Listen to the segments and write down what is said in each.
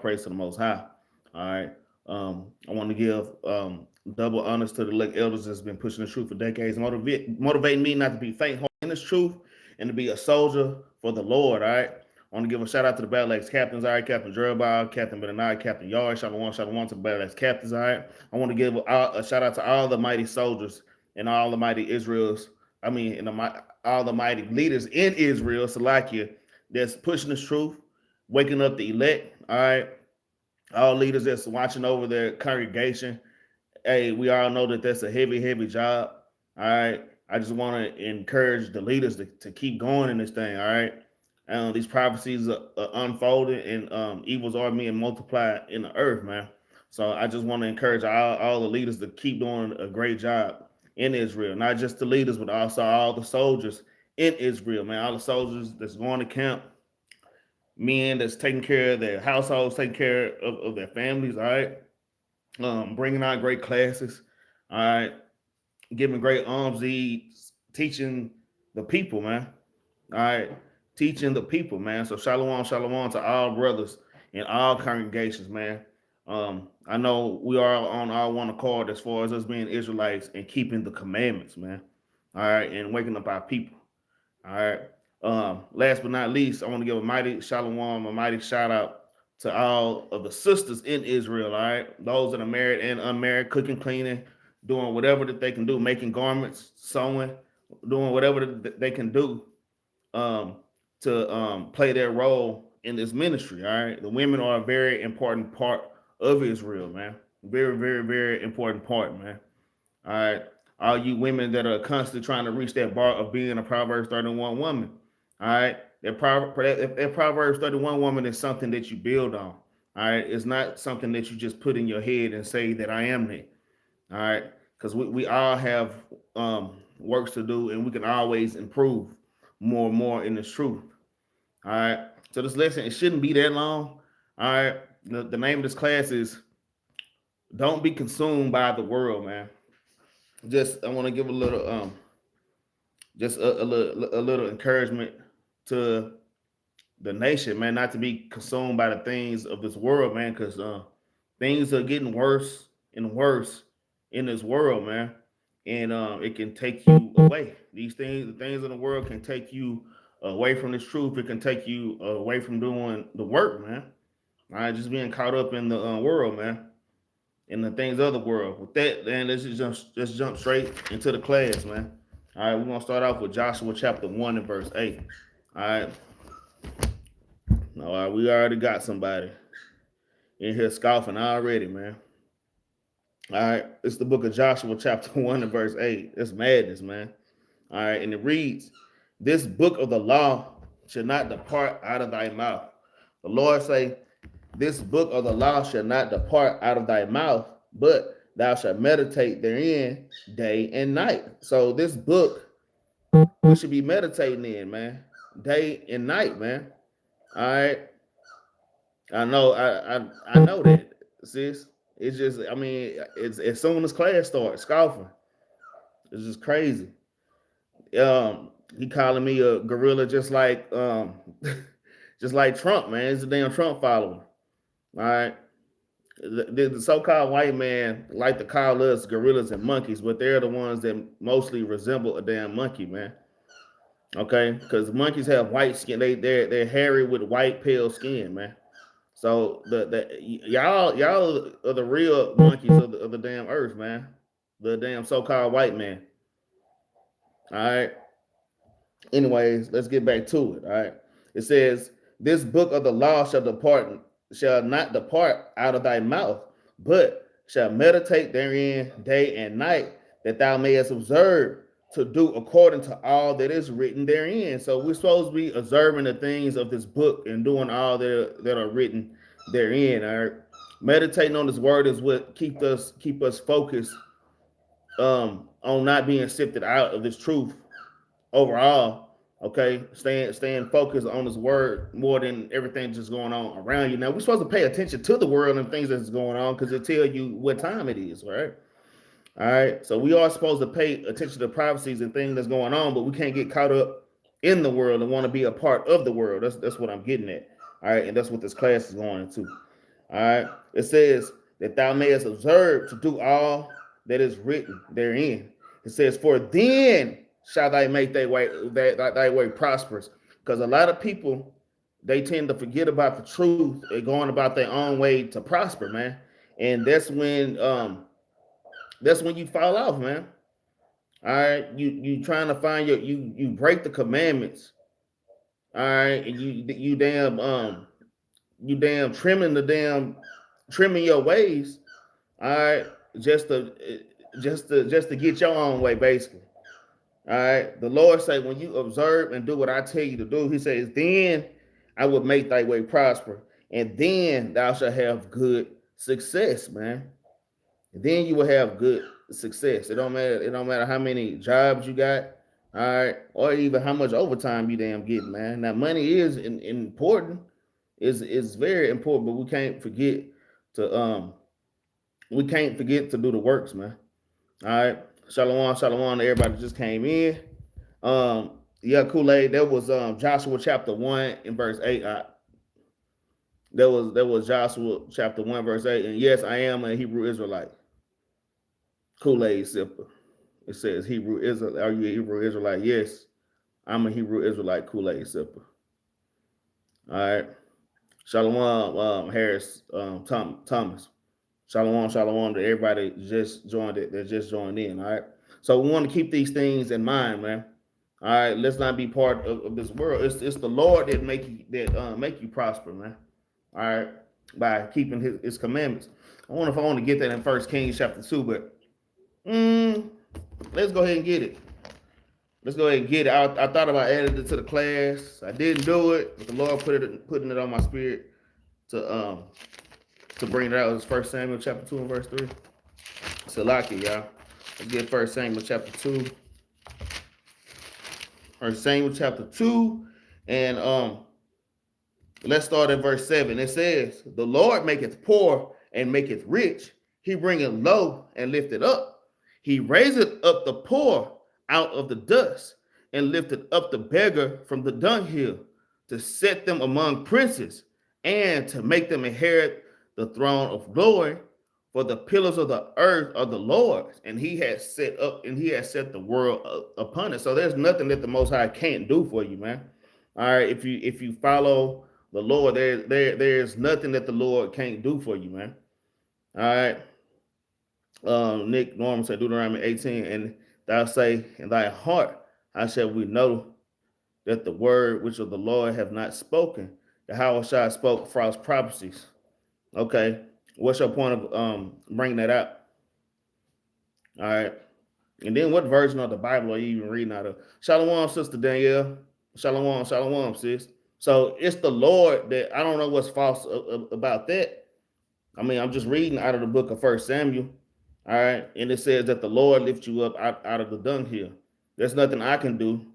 praise to the Most High. All right. I want to give double honors to the elect elders that's been pushing the truth for decades, motivating me not to be faint in this truth and to be a soldier for the Lord. All right. I want to give a shout out to the Battle Axes captains. All right, Captain Jerubbaal, Captain Benaniyah, Captain Yahri, Shalom to the Battle Axes captains. All right. I want to give a shout out to all the mighty soldiers and all the mighty Israels. I mean, all the mighty leaders in Israel, Salakia, that's pushing this truth, waking up the elect. All right. All leaders that's watching over their congregation. Hey, we all know that that's a heavy, heavy job. All right. I just want to encourage the leaders to keep going in this thing. All right. These prophecies are unfolding and evils are being multiplied in the earth, man. So I just want to encourage all the leaders to keep doing a great job in Israel, not just the leaders, but also all the soldiers in Israel, man. All the soldiers that's going to camp, men that's taking care of their households, taking care of their families, all right? Bringing out great classes, all right? Giving great alms deeds, teaching the people, man, all right? Teaching the people, man. So shalom to all brothers in all congregations, man. I know we are on our one accord as far as us being Israelites and keeping the commandments, man. All right, and waking up our people. All right. Last but not least, I want to give a mighty shalom, a mighty shout out to all of the sisters in Israel. All right, those that are married and unmarried, cooking, cleaning, doing whatever that they can do, making garments, sewing, doing whatever that they can do to play their role in this ministry. All right, the women are a very important part of Israel, man. Very, very, very important part, man. All right, all you women that are constantly trying to reach that bar of being a Proverbs 31 woman. All right, that Proverbs 31 woman is something that you build on. All right, it's not something that you just put in your head and say that I am that. All right, because we all have works to do and we can always improve more and more in this truth. All right, so this lesson, it shouldn't be that long. All right, the name of this class is Don't Be Consumed by the World, man. Just I want to give a little just a little encouragement to the nation, man, not to be consumed by the things of this world, man, because things are getting worse and worse in this world, man, and it can take you away. These things, the things in the world, can take you away from this truth. It can take you away from doing the work, man. All right, just being caught up in the world, man, and the things of the world. With that, man, let's jump straight into the class, man. All right, we're gonna start off with Joshua chapter 1 and verse 8. All right. All right, we already got somebody in here scoffing already, man. All right, it's the book of Joshua chapter 1 and verse 8. It's madness, man. All right, and it reads, "This book of the law shall not depart out of thy mouth." The Lord say, "This book of the law shall not depart out of thy mouth, but thou shalt meditate therein day and night." So this book we should be meditating in, man, day and night, man. All right. I know that, sis. It's just, I mean, it's as soon as class starts, scoffing. It's just crazy. He calling me a gorilla just like just like Trump, man. It's a damn Trump follower. All right. The so-called white man like to call us gorillas and monkeys, but they're the ones that mostly resemble a damn monkey, man. Okay, because monkeys have white skin. They're hairy with white pale skin, man. So the y'all are the real monkeys of the damn earth, man. The damn so-called white man. All right. Anyways, let's get back to it. All right. It says, "This book of the law shall not depart out of thy mouth, but shall meditate therein day and night, that thou mayest observe to do according to all that is written therein." So we're supposed to be observing the things of this book and doing all that are written therein. All right. Meditating on this word is what keep us focused on not being sifted out of this truth overall. Okay, staying focused on this word more than everything just going on around you. Now we're supposed to pay attention to the world and things that's going on because it tell you what time it is, right? All right, so we are supposed to pay attention to prophecies and things that's going on, but we can't get caught up in the world and want to be a part of the world. That's what I'm getting at. All right, and that's what this class is going into. All right. It says that thou mayest observe to do all that is written therein. It says, for then shall thy make thy way prosperous. Because a lot of people, they tend to forget about the truth and going about their own way to prosper, man. And that's when you fall off, man. All right. You trying to find you break the commandments. All right, and you damn trimming your ways, all right, just to get your own way, basically. All right. The Lord say, when you observe and do what I tell you to do, he says, then I will make thy way prosper, and then thou shalt have good success, man. And then you will have good success. It don't matter how many jobs you got, all right, or even how much overtime you damn get, man. Now, money is important, is very important, but we can't forget to do the works, man. All right. Shalom, shalom to everybody that just came in. Yeah, Kool-Aid. That was Joshua chapter 1 and verse 8. That was Joshua chapter 1, verse 8. And yes, I am a Hebrew Israelite. Kool-Aid sipper. It says Hebrew Israel. Are you a Hebrew Israelite? Yes, I'm a Hebrew Israelite. Kool-Aid sipper. All right. Shalom, Harris, Thomas. Shalom, shalom to everybody that just joined in. All right. So we want to keep these things in mind, man. All right. Let's not be part of this world. It's the Lord that make you prosper, man. All right. By keeping his commandments. I wonder if I want to get that in 1 Kings chapter 2, but let's go ahead and get it. Let's go ahead and get it. I thought about adding it to the class. I didn't do it, but the Lord putting it on my spirit to bring it out. It's 1 Samuel chapter 2 and verse 3. Salaki, y'all. Let's get 1 Samuel chapter 2. 1 Samuel chapter 2. And let's start at verse 7. It says, the Lord maketh poor and maketh rich. He bringeth low and lifteth up. He raiseth up the poor out of the dust and lifted up the beggar from the dunghill to set them among princes and to make them inherit the throne of glory. For the pillars of the earth are the Lord's, and he has set the world upon it. So there's nothing that the Most High can't do for you, man. All right, if you follow the Lord, there's nothing that the Lord can't do for you, man. All right. Nick Norman said Deuteronomy 18, and thou say in thy heart, how shall we know that the word which of the Lord have not spoken? The how shall spoke false prophecies. Okay, what's your point of bringing that out? All right, and then what version of the Bible are you even reading out of? Shalom, Sister Danielle. Shalom, shalom, sis. So it's the Lord that I don't know what's false about that. I mean, I'm just reading out of the book of 1 Samuel. All right. And it says that the Lord lifts you up out of the dunghill. There's nothing I can do.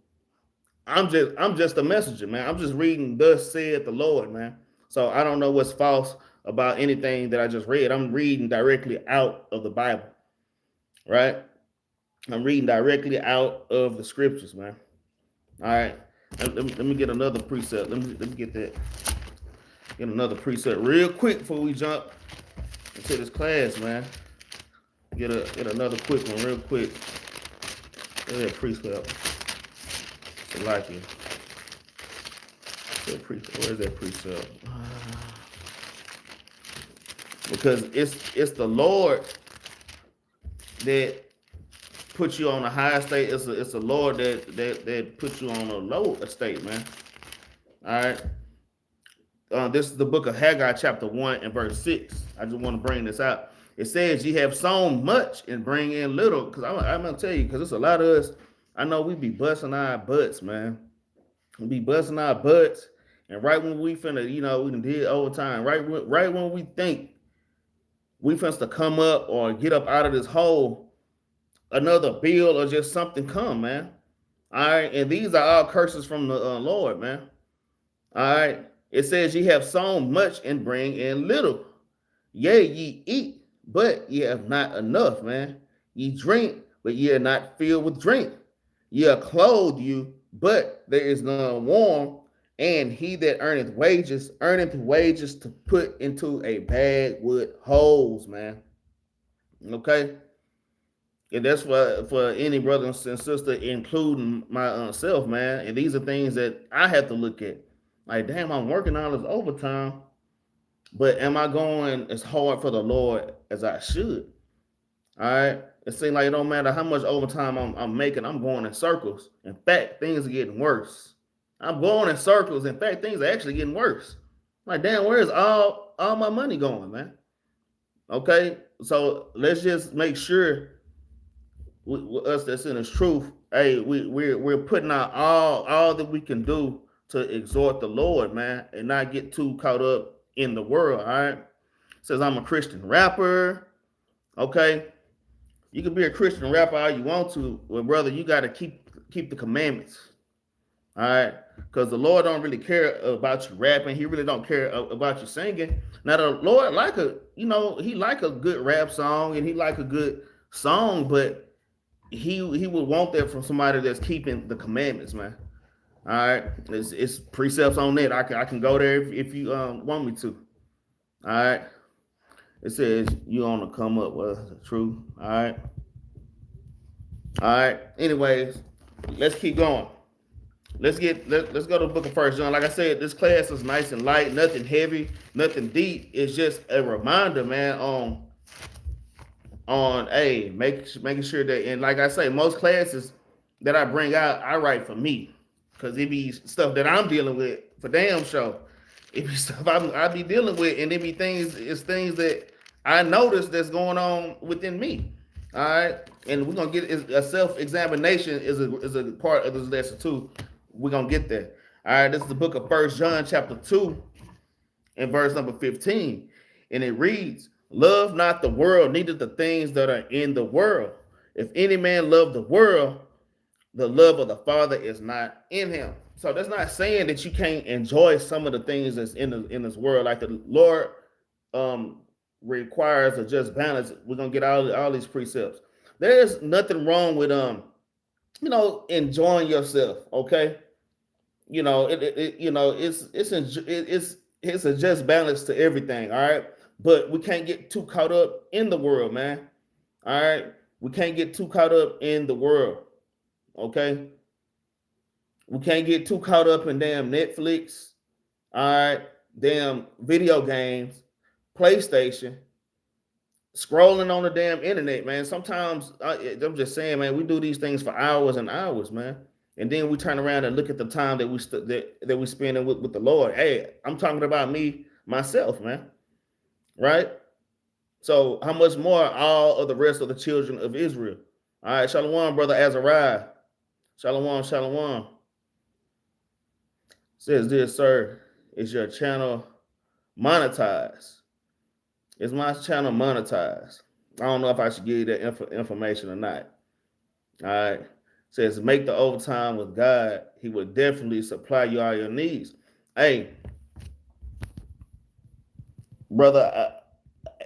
I'm just a messenger, man. I'm just reading, thus said the Lord, man. So I don't know what's false about anything that I just read. I'm reading directly out of the Bible. Right? I'm reading directly out of the scriptures, man. All right. Let me get another precept. Let me get that. Get another precept real quick before we jump into this class, man. Get another quick one real quick. Get that precept. I like it. Where's that precept? Because it's the Lord that puts you on a high estate. It's a Lord that puts you on a low estate, man. All right. This is the book of Haggai, chapter 1 and verse 6. I just want to bring this out. It says, ye have sown much and bring in little. Because I'm going to tell you, because it's a lot of us, I know we be busting our butts, man. We be busting our butts. And right when we finna, we done did overtime. Right when we think we finna to come up or get up out of this hole, another bill or just something come, man. All right. And these are all curses from the Lord, man. All right. It says, ye have sown much and bring in little. Yea, ye eat, but ye have not enough, man. Ye drink, but ye are not filled with drink. Ye are clothed you, but there is none warm, And he that earneth wages to put into a bag with holes, man. Okay. And that's for any brothers and sister, including myself, man. And these are things that I have to look at. Like, damn, I'm working all this overtime, but am I going as hard for the Lord as I should? All right. It seems like it don't matter how much overtime I'm making, I'm going in circles. In fact, things are getting worse. I'm going in circles. In fact, things are actually getting worse. Like, damn, where's all my money going, man? Okay. So let's just make sure us that's in this truth, hey, we're putting out all that we can do to exhort the Lord, man, and not get too caught up in the world. All right. It says I'm a Christian rapper. Okay. You can be a Christian rapper all you want to, but brother, you got to keep the commandments. All right, because the Lord don't really care about you rapping. He really don't care about you singing. Now the Lord he like a good rap song and he like a good song, but he would want that from somebody that's keeping the commandments, man. All right, it's precepts on that. I can go there if you want me to. All right. It says you want to come up with the truth. All right. All right. Anyways, let's keep going. Let's go to the book of First John. Like I said, this class is nice and light, nothing heavy, nothing deep. It's just a reminder, man, on making sure that, and like I say, most classes that I bring out, I write for me, because it be stuff that I'm dealing with for damn sure. It be stuff I be dealing with, and it be things that I notice that's going on within me. All right, and we're gonna get a self-examination is a part of this lesson too. We're gonna get there. All right, this is the book of First John, chapter 2, and verse number 15, and it reads, "Love not the world, neither the things that are in the world. If any man love the world, the love of the Father is not in him." So that's not saying that you can't enjoy some of the things that's in this world. Like the Lord requires a just balance. We're gonna get all these precepts. There's nothing wrong with enjoying yourself. Okay, it's a just balance to everything. All right, but we can't get too caught up in the world, man. All right, we can't get too caught up in the world. Okay, we can't get too caught up in damn Netflix. All right, damn video games, PlayStation, scrolling on the damn internet, man. Sometimes I'm just saying, man, we do these things for hours and hours, man, and then we turn around and look at the time that we spending with the Lord. Hey, I'm talking about me, myself, man. Right? So how much more all of the rest of the children of Israel? All right, Shalom, brother Azariah. Shalom, shalom. Says this, sir, is your channel monetized? Is my channel monetized? I don't know if I should give you that information or not. All right. Says make the overtime with God. He will definitely supply you all your needs. Hey, brother,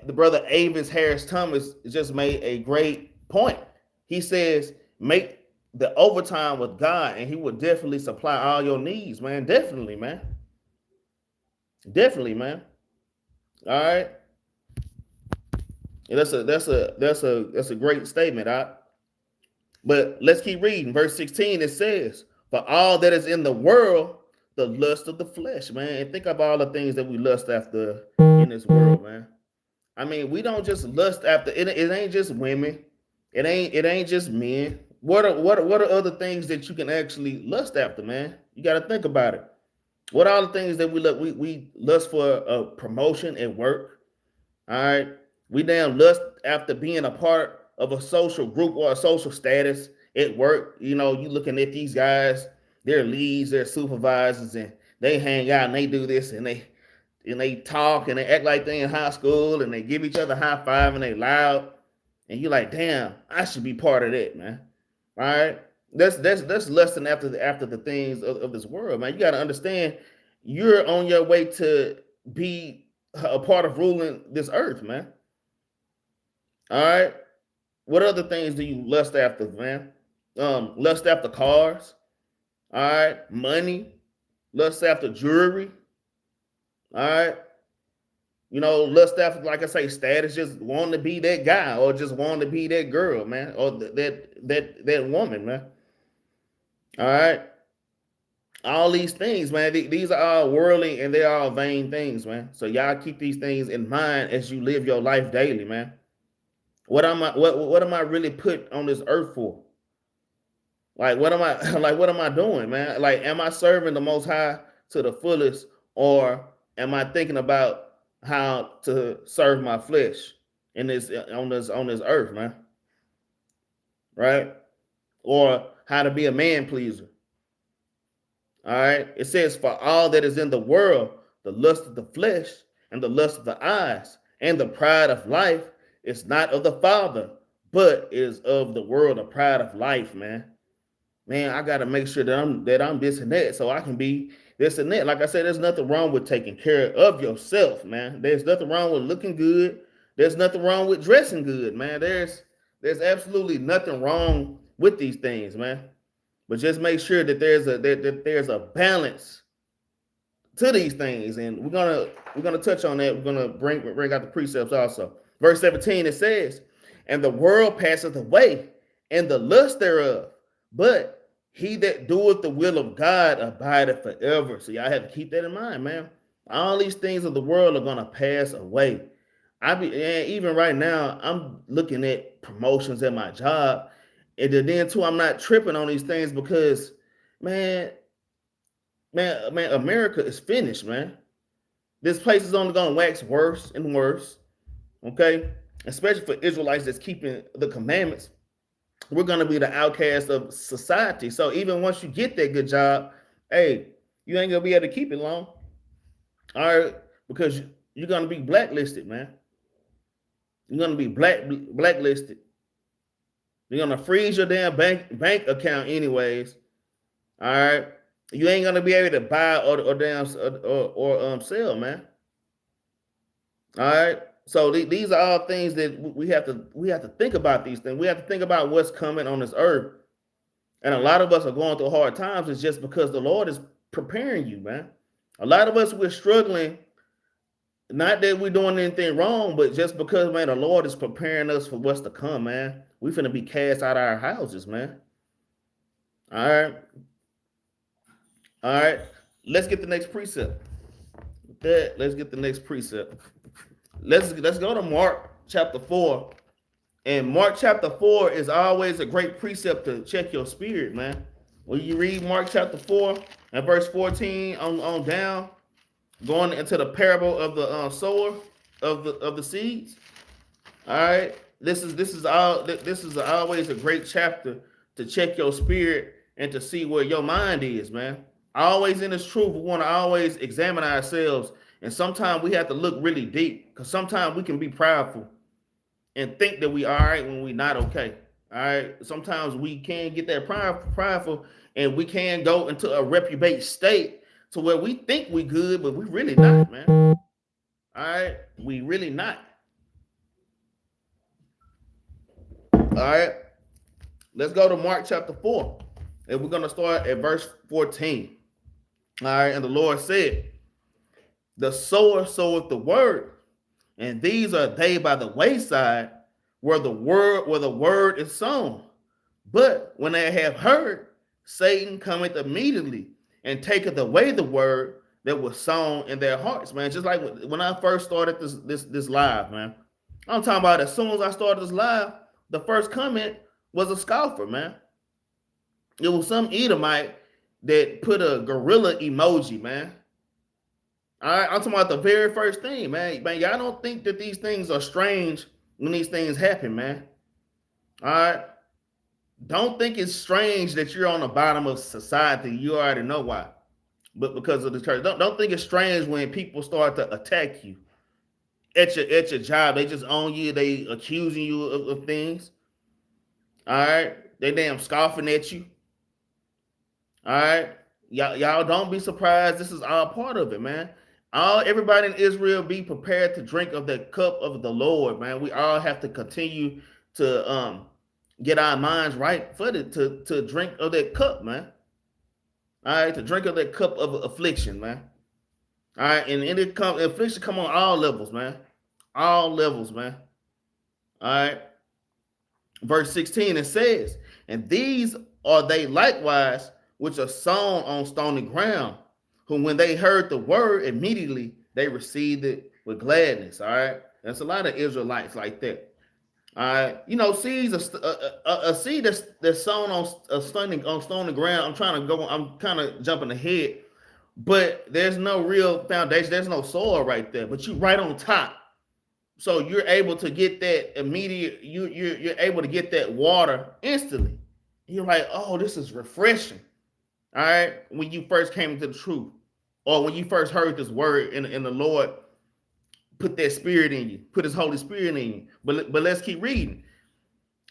the brother Avis Harris Thomas just made a great point. He says make the overtime with God, and He will definitely supply all your needs, man. Definitely, man. Definitely, man. All right. And that's a great statement, all right? But let's keep reading. Verse 16, it says, "For all that is in the world, the lust of the flesh," man. And think of all the things that we lust after in this world, man. I mean, we don't just lust after it. It ain't just women. It ain't just men. What are other things that you can actually lust after, man? You got to think about it. What are all the things that we lust for? A promotion at work. All right. We damn lust after being a part of a social group or a social status at work. You looking at these guys, they're leads, they're supervisors, and they hang out and they do this and they talk and they act like they in high school and they give each other high five and they loud. And you're like, damn, I should be part of that, man. All right. That's lusting after the things of this world, man. You got to understand you're on your way to be a part of ruling this earth, man. All right. What other things do you lust after, man? Lust after cars. All right. Money. lust after jewelry. All right. Lust after, like I say, status, just wanting to be that guy or just wanting to be that girl, man, or that woman, man. All right. All these things, man, these are all worldly and they are all vain things, man. So y'all keep these things in mind as you live your life daily, man. What am I really put on this earth for? Like, what am I doing, man? Like, am I serving the Most High to the fullest, or am I thinking about how to serve my flesh in this on this earth, man? Right? Or how to be a man pleaser. All right. It says, for all that is in the world, the lust of the flesh and the lust of the eyes and the pride of life is not of the Father, but is of the world, the pride of life, man. Man, I gotta make sure that I'm this and that, so I can be this and that. Like I said, there's nothing wrong with taking care of yourself, man. There's nothing wrong with looking good. There's nothing wrong with dressing good, man. There's absolutely nothing wrong with these things, man. But just make sure that there's a balance to these things, and we're gonna touch on that. We're gonna bring out the precepts also. Verse 17, it says, "And the world passeth away, and the lust thereof, but he that doeth the will of God abideth forever." So y'all have to keep that in mind, man. All these things of the world are gonna pass away. Even right now, I'm looking at promotions at my job, and then too, I'm not tripping on these things because, man, America is finished, man. This place is only gonna wax worse and worse. Okay, especially for Israelites that's keeping the commandments. We're gonna be the outcast of society. So even once you get that good job, hey, you ain't gonna be able to keep it long. All right, because you're gonna be blacklisted, man. You're gonna be blacklisted. You're gonna freeze your damn bank account anyways. All right, you ain't gonna be able to buy or sell, man. All right. So these are all things that we have to think about. These things we have to think about what's coming on this earth, and a lot of us are going through hard times. It's just because the Lord is preparing you, man. A lot of us, we're struggling. Not that we're doing anything wrong, but just because, man, the Lord is preparing us for what's to come, man. We finna be cast out of our houses, man. All right. All right. Let's get the next precept. With that, let's get the next precept. Let's go to Mark chapter 4. And Mark chapter 4 is always a great precept to check your spirit, man. When you read Mark chapter 4 and verse 14 on down, going into the parable of the sower of the seeds. All right, this is always a great chapter to check your spirit and to see where your mind is, man. Always in this truth, we want to always examine ourselves, and sometimes we have to look really deep, because sometimes we can be prideful and think that we all right when we're not okay. All right, sometimes we can get that prideful, and we can go into a reprobate state to where we think we good, but we really not, man. All right, we really not. All right, let's go to Mark chapter 4, and we're gonna start at verse 14. All right, and the Lord said, "The sower soweth the word, and these are they by the wayside, where the word is sown. But when they have heard, Satan cometh immediately and taketh away the word that was sown in their hearts," man. Just like when I first started this live, man. I'm talking about as soon as I started this live, the first comment was a scoffer, man. It was some Edomite that put a gorilla emoji, man. All right, I'm talking about the very first thing, man. Man, y'all don't think that these things are strange when these things happen, man. All right. Don't think it's strange that you're on the bottom of society. You already know why. But because of the church. Don't think it's strange when people start to attack you at your job. They just own you. They accusing you of things. All right. They damn scoffing at you. All right. Y'all don't be surprised. This is all part of it, man. Everybody in Israel be prepared to drink of the cup of the Lord, man. We all have to continue to get our minds right for it to drink of that cup, man. All right, to drink of that cup of affliction, man. All right, and affliction come on all levels, man. All levels, man. All right. Verse 16, it says, and these are they likewise which are sown on stony ground, who when they heard the word, immediately they received it with gladness. All right. There's a lot of Israelites like that. All right. You know, seeds, a seed that's sown on stony ground. I'm kind of jumping ahead, but there's no real foundation. There's no soil right there, but you right on top. So you're able to get that immediate, you're able to get that water instantly. You're like, oh, this is refreshing. All right. When you first came into the truth, or when you first heard this word in the Lord put that spirit in you, put his Holy Spirit in you. But let's keep reading.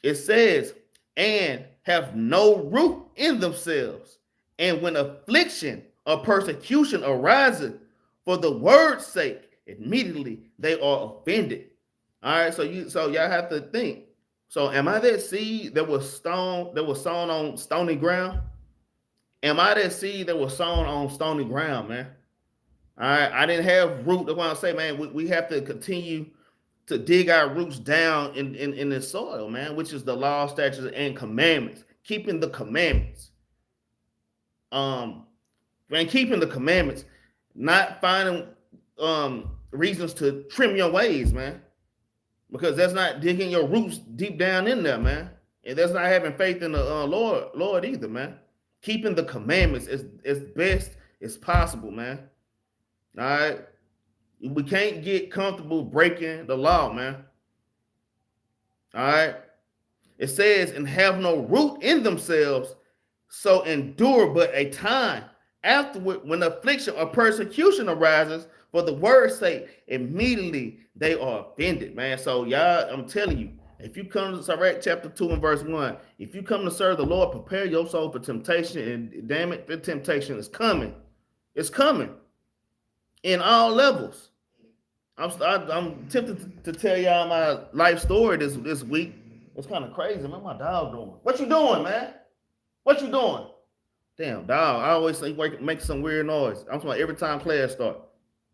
It says, and have no root in themselves. And when affliction or persecution arises for the word's sake, immediately they are offended. All right, so y'all have to think. So am I that seed that was sown on stony ground? Am I that seed that was sown on stony ground, man? All right, I didn't have root. That's why I say, man, we have to continue to dig our roots down in the soil, man, which is the law, statutes, and commandments. Keeping the commandments. And keeping the commandments, not finding reasons to trim your ways, man, because that's not digging your roots deep down in there, man, and that's not having faith in the Lord either, man. Keeping the commandments as best as possible, man. All right, we can't get comfortable breaking the law, man. All right, it says, and have no root in themselves, so endure but a time. Afterward, when affliction or persecution arises for the word's sake, immediately they are offended, man. So y'all, I'm telling you, if you come to Sirach chapter 2 and verse 1, if you come to serve the Lord, prepare your soul for temptation, and damn it, the temptation is coming. It's coming in all levels. I'm tempted to tell y'all my life story this week. It's kind of crazy, man. My dog doing? What you doing, man? What you doing? Damn, dog. I always say make some weird noise. I'm talking about every time class start.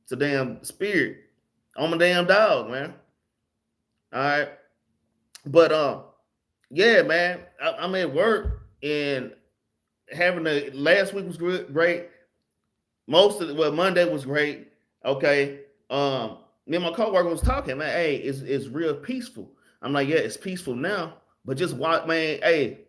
It's a damn spirit on my damn dog, man. All right. But yeah, man. I'm at work and last week was great. Monday was great. Okay. Me and my coworker was talking, man. Hey, it's real peaceful. I'm like, yeah, it's peaceful now, but just watch, man. Hey,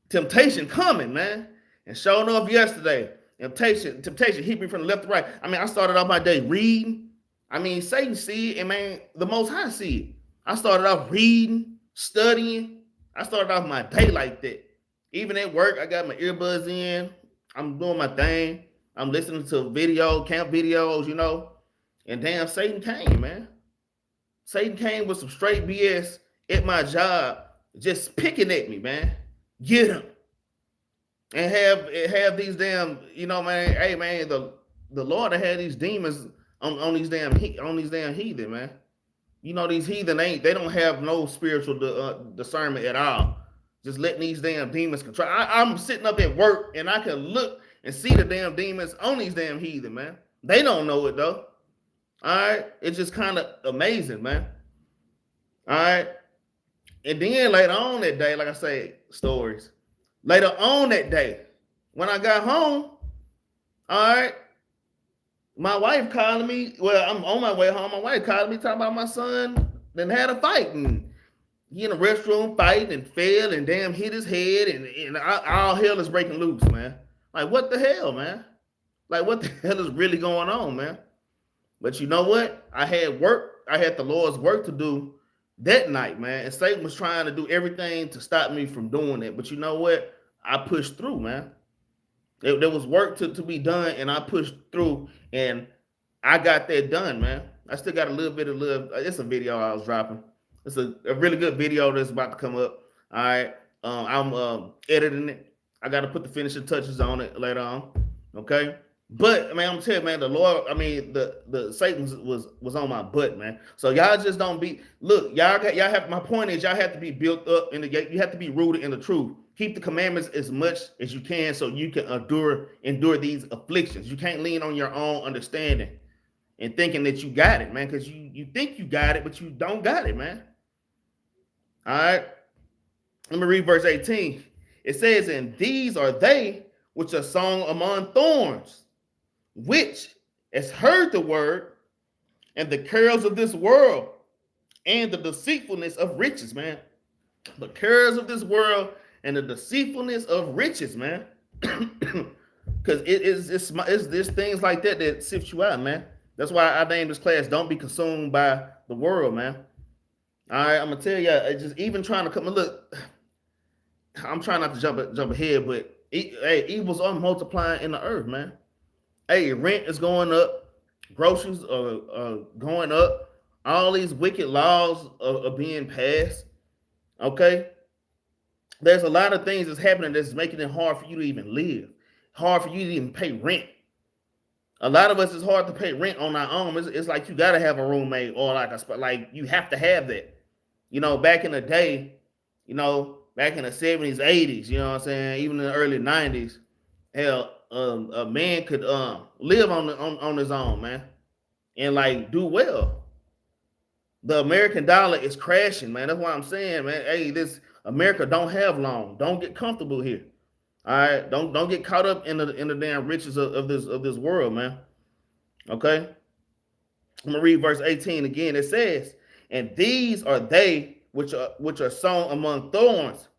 temptation coming, man. And showing up yesterday, temptation hit me from the left to right. I mean, I started off my day reading. I mean, Satan see it, and man, the Most High see it. I started off reading, studying. I started off my day like that. Even at work, I got my earbuds in. I'm doing my thing. I'm listening to camp videos, you know. And damn, Satan came, man. Satan came with some straight BS at my job, just picking at me, man. Get him. And have these damn, you know, man. Hey, man, the Lord had these demons on these damn heathen, man. You know, these heathen they don't have no spiritual discernment at all. Just letting these damn demons control. I'm sitting up at work and I can look and see the damn demons on these damn heathen, man. They don't know it though. All right, it's just kind of amazing, man. All right, and then later on that day, like I say, stories. Later on that day, when I got home, all right, my wife calling me. Well, I'm on my way home. My wife calling me talking about my son then had a fight and he in the restroom fighting and fell and damn hit his head and all hell is breaking loose, man. Like what the hell, man? Like what the hell is really going on, man? But you know what? I had the Lord's work to do that night, man. And Satan was trying to do everything to stop me from doing it. But you know what? I pushed through, man. There was work to be done, and I pushed through, and I got that done, man. I still got a little bit of it's a video I was dropping. It's a really good video that's about to come up. All right. I'm editing it. I got to put the finishing touches on it later on. Okay. But man, I'm telling you, man, the Lord, I mean, the Satan was on my butt, man. So y'all just don't be look, y'all have my point is y'all have to be built up in the you have to be rooted in the truth. Keep the commandments as much as you can so you can endure these afflictions. You can't lean on your own understanding and thinking that you got it, man, because you think you got it, but you don't got it, man. All right. Let me read verse 18. It says, and these are they which are sown among thorns, which has heard the word and the cares of this world and the deceitfulness of riches, man. The cares of this world and the deceitfulness of riches, man. Because it's this things like that that sift you out, man. That's why I named this class "Don't Be Consumed by the World," man. All right, I'm gonna tell you, just even trying to come look. I'm trying not to jump ahead, but evils are multiplying in the earth, man. Hey, rent is going up, groceries are going up. All these wicked laws are being passed. Okay, there's a lot of things that's happening that's making it hard for you to even live, hard for you to even pay rent. A lot of us it's hard to pay rent on our own. It's like you gotta have a roommate or like you have to have that. You know, back in the day, back in the 70s, 80s, you know what I'm saying, even in the early 90s, hell, a man could live on his own, man, and like do well. The American dollar is crashing, man. That's why I'm saying, man, hey, this America don't have long. Don't get comfortable here. All right, don't get caught up in the damn riches of this world, man. Okay, I'm gonna read verse 18 again. It says, "And these are they which are sown among thorns,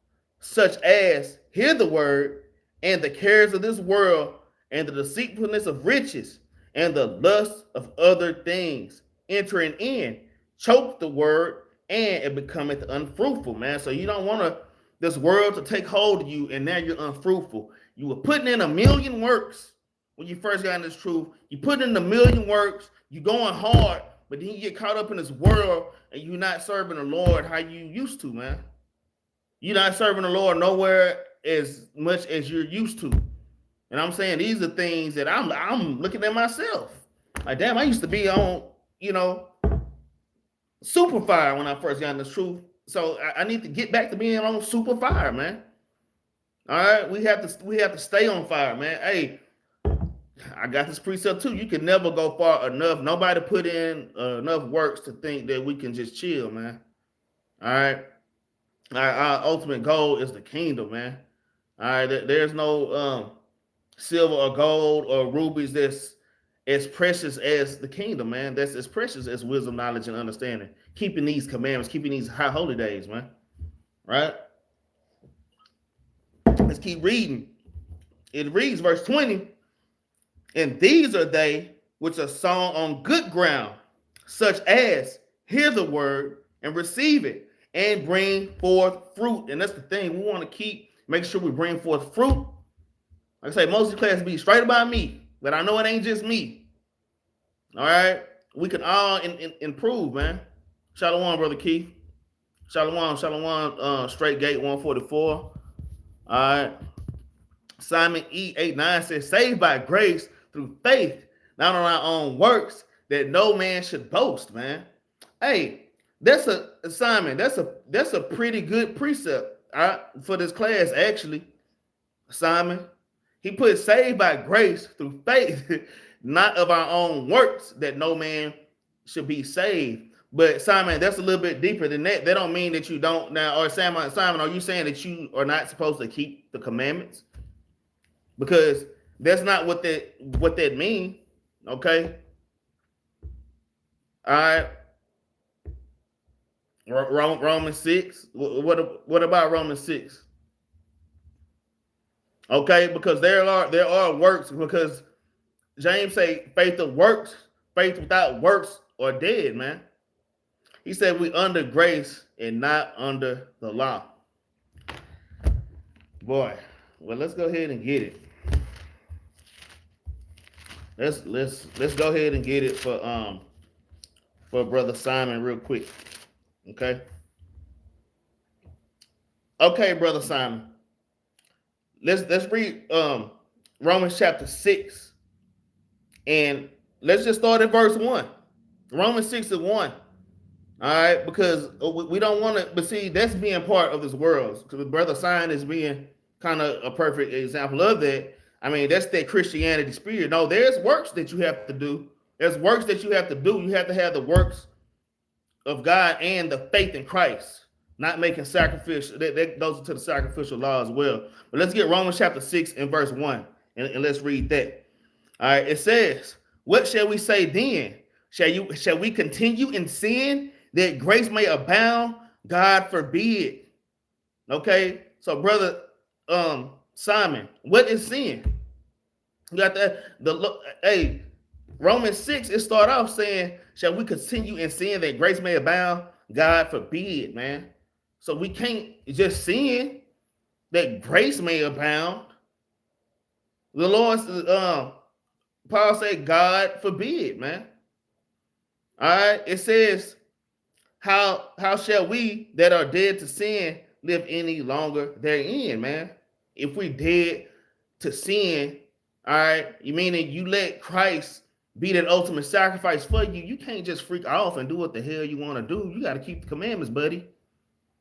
such as hear the word, and the cares of this world, and the deceitfulness of riches, and the lust of other things, entering in, choke the word, and it becometh unfruitful." Man, so you don't want this world to take hold of you, and now you're unfruitful. You were putting in a million works when you first got in this truth. You put in a million works, you going hard, but then you get caught up in this world and you're not serving the Lord how you used to, man. You're not serving the Lord nowhere as much as you're used to. And I'm saying these are things that I'm looking at myself. Like, damn, I used to be on, super fire when I first got in this truth. So I need to get back to being on super fire, man. All right, we have to stay on fire, man. Hey, I got this precept too. You can never go far enough. Nobody put in enough works to think that we can just chill, man. All right, our ultimate goal is the kingdom, man. All right, there's no silver or gold or rubies that's as precious as the kingdom, man. That's as precious as wisdom, knowledge, and understanding. Keeping these commandments, keeping these high holy days, man. Right? Let's keep reading. It reads, verse 20, "And these are they which are sown on good ground, such as hear the word and receive it, and bring forth fruit." And that's the thing. We want to make sure we bring forth fruit. Like I say, most of the class be straight about me, but I know it ain't just me. All right? We can all improve, man. Shalom, Brother Keith. Shalom, Straight Gate 144. All right. Simon E89 says, "Saved by grace through faith, not on our own works, that no man should boast," man. Hey, that's Simon. That's a pretty good precept, all right, for this class, actually. Simon, he put saved by grace through faith, not of our own works, that no man should be saved. But Simon, that's a little bit deeper than that. That don't mean that you don't now. Or Simon, are you saying that you are not supposed to keep the commandments? Because that's not what that mean. Okay. All right. Romans 6. What about Romans 6? Okay, because there are works, because James say faith without works are dead, man. He said we under grace and not under the law. Boy, well, let's go ahead and get it. Let's go ahead and get it for Brother Simon real quick. Okay. Okay, Brother Simon. Let's read Romans chapter 6, And let's just start at verse 1. Romans 6:1. All right, because we don't want to, but see, that's being part of this world. Because Brother Sign is being kind of a perfect example of that. I mean, that's that Christianity spirit. No, there's works that you have to do. There's works that you have to do. You have to have the works of God and the faith in Christ, not making sacrificial. That goes into the sacrificial law as well. But let's get Romans chapter 6 and verse 1, and let's read that. All right, it says, "What shall we say then? Shall we continue in sin that grace may abound? God forbid." Okay, so brother Simon, what is sin? You got that? Hey, Romans 6, it start off saying, "Shall we continue in sin that grace may abound? God forbid," man. So we can't just sin that grace may abound. The Lord, Paul said, "God forbid," man. All right, it says, how shall we that are dead to sin live any longer therein, man? If we dead to sin, all right, you meaning you let Christ be that ultimate sacrifice for you, you can't just freak off and do what the hell you want to do. You got to keep the commandments, buddy.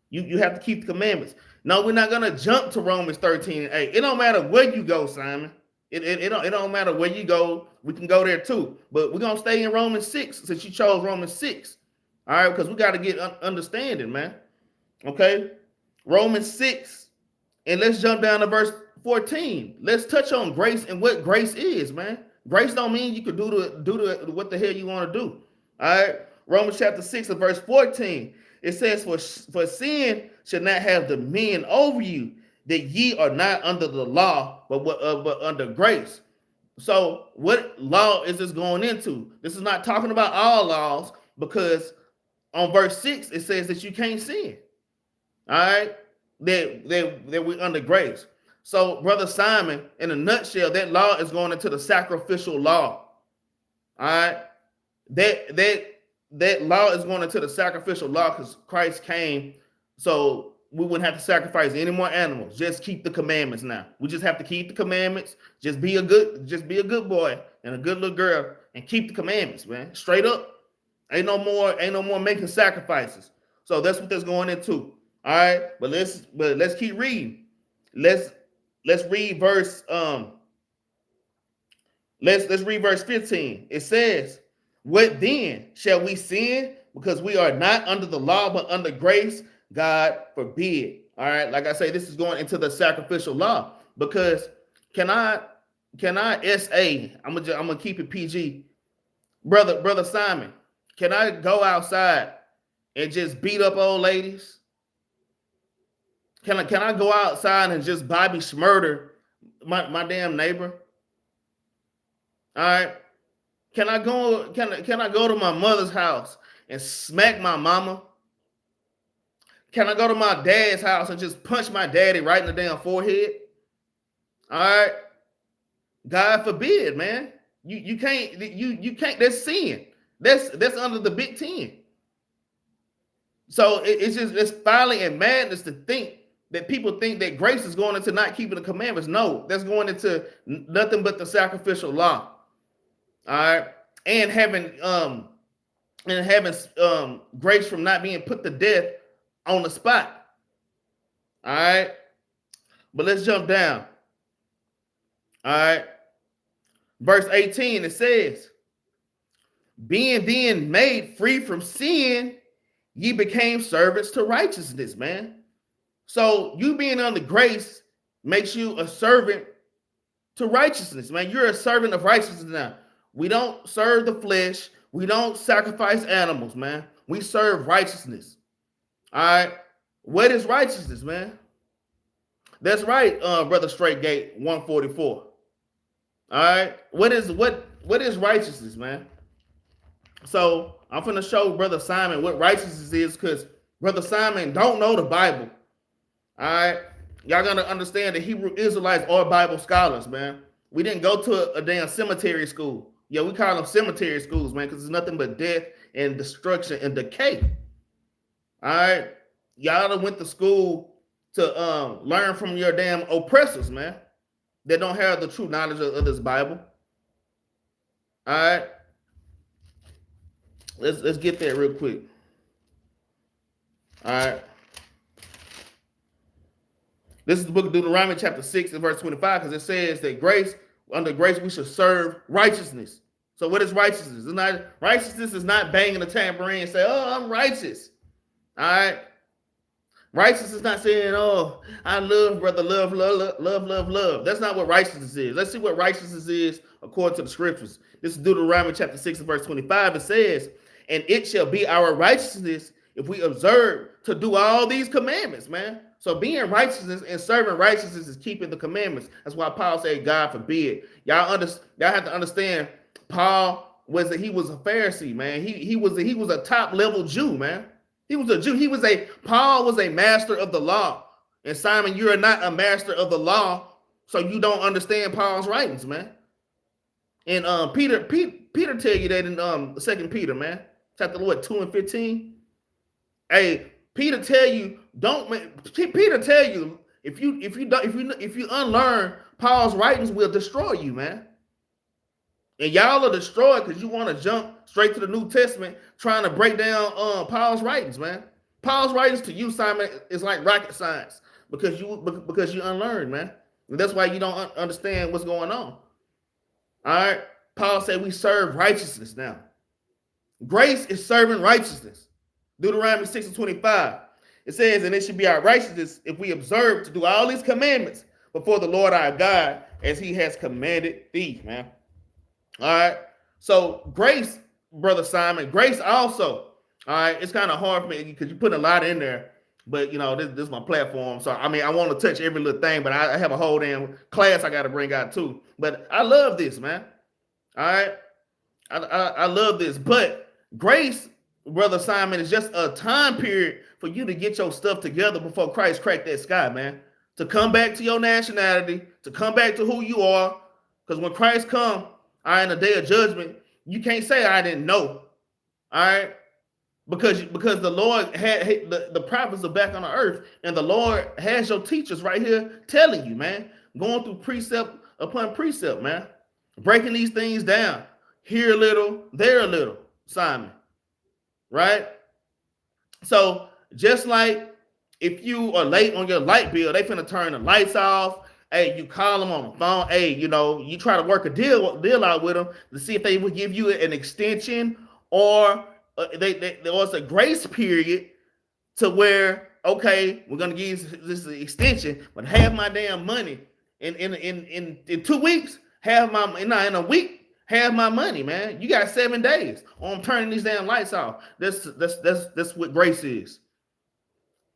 You have to keep the commandments. No, we're not gonna jump to Romans 13:8. It don't matter where you go, Simon. It don't matter where you go. We can go there too, but we're gonna stay in Romans 6 since you chose Romans 6. All right, because we got to get understanding, man. Okay, Romans 6, and let's jump down to verse 14. Let's touch on grace and what grace is, man. Grace don't mean you could do what the hell you want to do. All right, Romans chapter 6 and verse 14. It says, for sin should not have dominion over you, that ye are not under the law, but under grace. So what law is this going into? This is not talking about all laws, because on verse 6, it says that you can't sin. All right, that we're under grace. So, Brother Simon, in a nutshell, that law is going into the sacrificial law. All right, that law is going into the sacrificial law because Christ came, so we wouldn't have to sacrifice any more animals. Just keep the commandments now. We just have to keep the commandments. Just be a good boy and a good little girl and keep the commandments, man. Straight up. Ain't no more making sacrifices. So that's what that's going into. All right, but let's keep reading. Let's read verse let's read verse 15. It says, "What then? Shall we sin because we are not under the law but under grace? God forbid." All right, like I say, this is going into the sacrificial law, because can I SA? I'm gonna keep it PG, brother Simon. Can I go outside and just beat up old ladies? Can I go outside and just Bobby Schmurder my damn neighbor? All right. Can I go to my mother's house and smack my mama? Can I go to my dad's house and just punch my daddy right in the damn forehead? All right. God forbid, man. You can't. That's sin. That's under the Big Ten. So it's folly and madness to think that people think that grace is going into not keeping the commandments. No, that's going into nothing but the sacrificial law. All right, and having grace from not being put to death on the spot. All right, but let's jump down. All right, verse 18, it says, "Being then made free from sin, ye became servants to righteousness," man. So you being under grace makes you a servant to righteousness, man. You're a servant of righteousness now. We don't serve the flesh. We don't sacrifice animals, man. We serve righteousness. All right. What is righteousness, man? That's right, Brother Straight Gate 144. All right. What is righteousness, man? So I'm going to show Brother Simon what righteousness is, because Brother Simon don't know the Bible. All right. Y'all got to understand that Hebrew Israelites are Bible scholars, man. We didn't go to a damn cemetery school. Yeah, we call them cemetery schools, man, because it's nothing but death and destruction and decay. All right. Y'all done went to school to learn from your damn oppressors, man, that don't have the true knowledge of this Bible. All right. Let's get there real quick. All right. This is the book of Deuteronomy, chapter 6, and verse 25, because it says that under grace, we should serve righteousness. So what is righteousness? Righteousness is not banging a tambourine and say, oh, I'm righteous. All right. Righteousness is not saying, oh, I love, brother, love, love, love, love, love. That's not what righteousness is. Let's see what righteousness is according to the scriptures. This is Deuteronomy chapter 6 and verse 25. It says, and it shall be our righteousness if we observe to do all these commandments, man. So being righteousness and serving righteousness is keeping the commandments. That's why Paul said, God forbid. Y'all have to understand, Paul was a Pharisee, man. He was a top level Jew, man. He was a Jew. Paul was a master of the law. And Simon, you are not a master of the law, so you don't understand Paul's writings, man. And Peter tell you that in 2 Peter, man, chapter 2 and 15. Hey, Peter tell you if you unlearn Paul's writings will destroy you, man. And y'all are destroyed because you want to jump straight to the New Testament trying to break down Paul's writings, man. Paul's writings to you, Simon, is like rocket science because you unlearned, man. And that's why you don't understand what's going on. All right. Paul said we serve righteousness now. Grace is serving righteousness. Deuteronomy 6 and 25. It says, and it should be our righteousness if we observe to do all these commandments before the Lord our God as he has commanded thee, man. All right. So grace, brother Simon, grace also. All right. It's kind of hard for me because you put a lot in there, but you know, this is my platform. So, I mean, I want to touch every little thing, but I have a whole damn class I got to bring out too. But I love this, man. All right. I love this, but grace, brother Simon, is just a time period for you to get your stuff together before Christ cracked that sky, man. To come back to your nationality, to come back to who you are. Because when Christ comes, in the day of judgment, you can't say I didn't know. All right. Because the Lord had the prophets are back on the earth, and the Lord has your teachers right here telling you, man, going through precept upon precept, man, breaking these things down. Here a little, there a little, Simon. Right? So just like if you are late on your light bill, they finna turn the lights off. Hey, you call them on the phone. Hey, you know, you try to work a deal out with them to see if they would give you an extension or there was a grace period to where, okay, we're gonna give you this extension, but have my damn money in 2 weeks. In a week. Have my money, man. You got 7 days on turning these damn lights off. That's what grace is.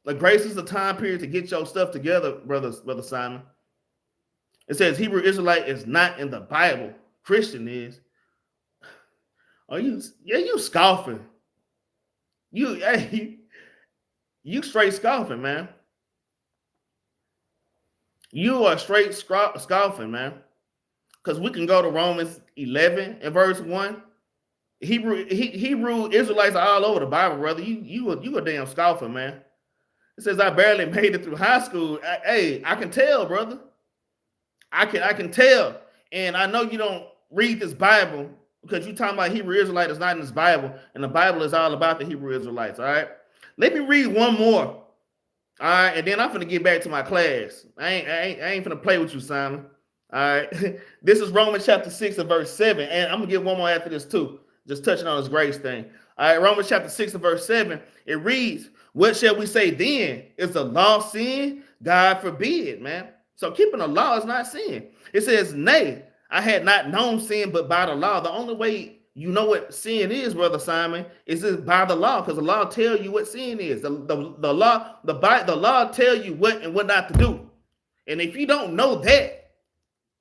Like grace is a time period to get your stuff together, brother Simon. It says Hebrew Israelite is not in the Bible. Christian is. Are you? Yeah, you scoffing. You straight scoffing, man. You are straight scoffing, man. Because we can go to Romans 11 and verse 1. Hebrew Israelites are all over the Bible, brother. You a damn scoffer, man. It says I barely made it through high school. I can tell, brother. I can tell. And I know you don't read this Bible because you talking about Hebrew Israelite is not in this Bible, and the Bible is all about the Hebrew Israelites. All right. Let me read one more. All right, and then I'm finna get back to my class. I ain't finna play with you, Simon. All right. This is Romans chapter 6 and verse 7. And I'm gonna get one more after this too. Just touching on this grace thing. All right, Romans chapter 6 and verse 7. It reads, what shall we say then? Is the law sin? God forbid, man. So keeping the law is not sin. It says, nay, I had not known sin but by the law. The only way you know what sin is, brother Simon, is just by the law, because the law tell you what sin is. The law tell you what and what not to do. And if you don't know that,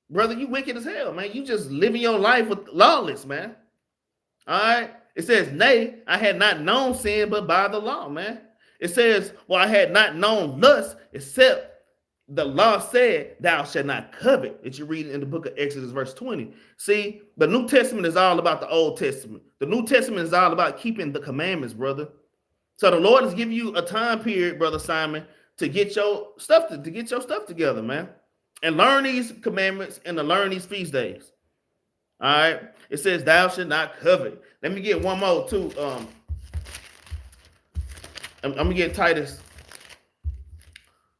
brother, you wicked as hell, man. You just living your life with lawless, man. All right. It says, nay, I had not known sin but by the law, man. It says, well, I had not known lust except the law said, thou shalt not covet, that you read in the book of Exodus, verse 20. See, the New Testament is all about the Old Testament. The New Testament is all about keeping the commandments, brother. So the Lord is giving you a time period, brother Simon, to get your stuff together, man, and learn these commandments and to learn these feast days. All right. It says, thou should not covet. Let me get one more too. I'm gonna get Titus.